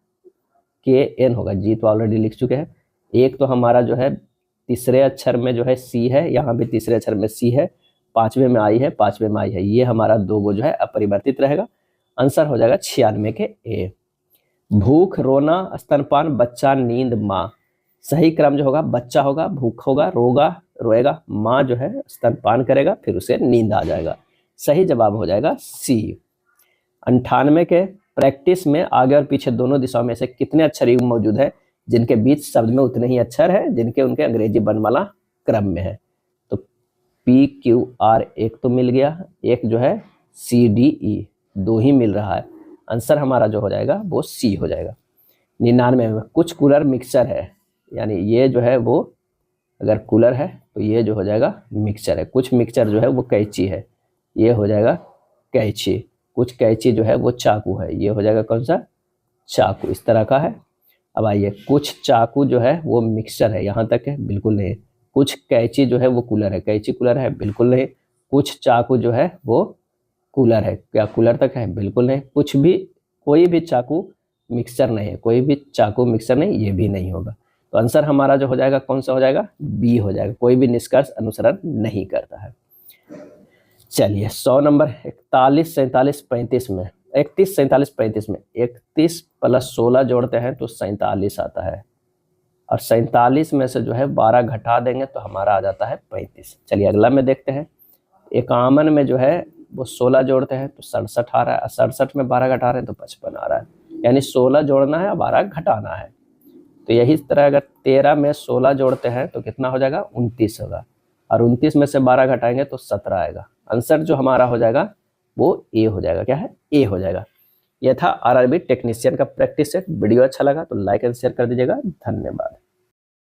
KN होगा, जी तो ऑलरेडी लिख चुके हैं। एक तो हमारा जो है तीसरे अक्षर में जो है C है, यहाँ भी तीसरे अक्षर में C है, 5वें में I है, 5वें में I है, ये हमारा 2 गो जो है अपरिवर्तित रहेगा। आंसर हो जाएगा 96 के A। भूख, रोना, स्तनपान, बच्चा, नींद, माँ। सही क्रम जो होगा बच्चा होगा, भूख होगा, रोएगा, माँ जो है स्तनपान करेगा, फिर उसे नींद आ जाएगा। सही जवाब हो जाएगा C। 98 के प्रैक्टिस में आगे और पीछे दोनों दिशाओं में से कितने अक्षर युग्म मौजूद है जिनके बीच शब्द में उतने ही अक्षर है जिनके उनके अंग्रेजी वर्णमाला क्रम में है? तो PQR एक तो मिल गया, एक जो है CDE 2 ही मिल रहा है। आंसर हमारा जो हो जाएगा वो सी हो जाएगा। 99 में कुछ कूलर मिक्सचर है, यानी ये जो है वो अगर कूलर है तो ये जो हो जाएगा मिक्सचर है। कुछ मिक्सचर जो है वो कैंची है, ये हो जाएगा कैंची। कुछ कैंची जो है वो चाकू है, ये हो जाएगा कौन सा, चाकू। इस तरह का है। अब आइए, कुछ चाकू जो है वो मिक्सचर है, यहाँ तक है, बिल्कुल नहीं। कुछ कैंची जो है वो कूलर है, कैंची कूलर है, बिल्कुल नहीं। कुछ चाकू जो है वो कूलर है, क्या कूलर तक है, बिल्कुल नहीं। कुछ भी, कोई भी चाकू मिक्सचर नहीं है, कोई भी चाकू मिक्सचर नहीं, ये भी नहीं होगा। तो आंसर हमारा जो हो जाएगा कौन सा हो जाएगा, बी हो जाएगा। कोई भी निष्कर्ष अनुसरण नहीं करता है। चलिए 100 नंबर 41, 47, 35 में 31, 47, 35 में 31 + 16 जोड़ते हैं तो 47 आता है, और 47 में से जो है 12 घटा देंगे तो हमारा आ जाता है 35। चलिए अगला में देखते हैं। 51 में जो है वो 16 जोड़ते हैं तो 67 आ रहा है, 67 में 12 घटा रहे हैं तो 55 आ रहा है, यानी 16 जोड़ना है और 12 घटाना है। तो यही तरह अगर 13 में 16 जोड़ते हैं तो कितना हो जाएगा, 29 होगा, और 29 में से 12 घटाएंगे तो 17 आएगा। आंसर जो हमारा हो जाएगा वो ए हो जाएगा। क्या है, ए हो जाएगा। यह था आरआरबी टेक्नीशियन का प्रैक्टिस सेट। वीडियो अच्छा लगा तो लाइक एंड शेयर कर दीजिएगा। धन्यवाद।